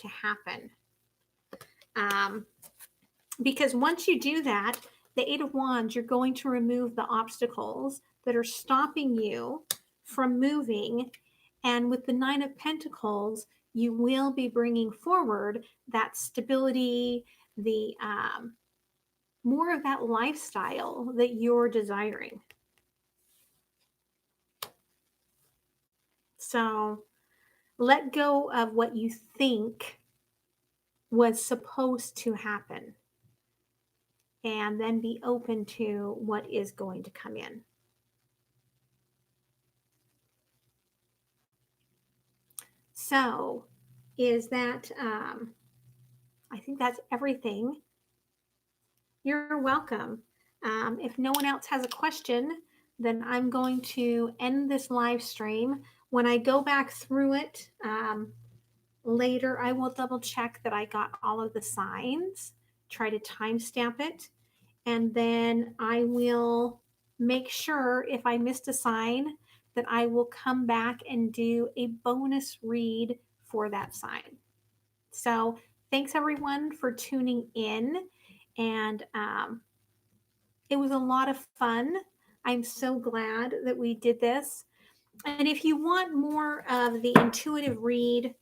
Because once you do that, the 8 of Wands, you're going to remove the obstacles that are stopping you from moving. And with the 9 of Pentacles, you will be bringing forward that stability, the more of that lifestyle that you're desiring. So let go of what you think was supposed to happen, and then be open to what is going to come in. So is that, I think that's everything. You're welcome. If no one else has a question, then I'm going to end this live stream. When I go back through it later, I will double check that I got all of the signs, try to timestamp it, and then I will make sure if I missed a sign that I will come back and do a bonus read for that sign. So thanks everyone for tuning in. And it was a lot of fun. I'm so glad that we did this. And if you want more of the intuitive read,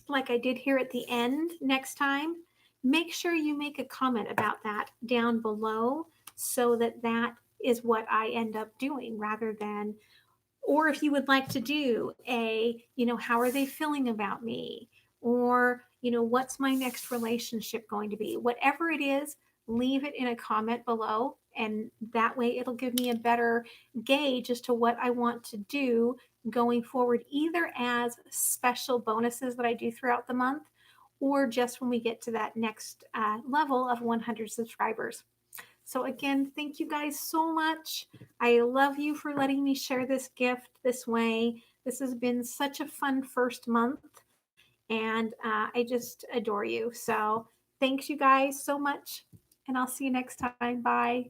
like I did here at the end next time, make sure you make a comment about that down below so that that is what I end up doing rather than, or if you would like to do a, how are they feeling about me? Or, what's my next relationship going to be? Whatever it is, leave it in a comment below. And that way it'll give me a better gauge as to what I want to do going forward, either as special bonuses that I do throughout the month, or just when we get to that next level of 100 subscribers. So again, thank you guys so much. I love you for letting me share this gift this way. This has been such a fun first month, and I just adore you. So thanks you guys so much, and I'll see you next time. Bye.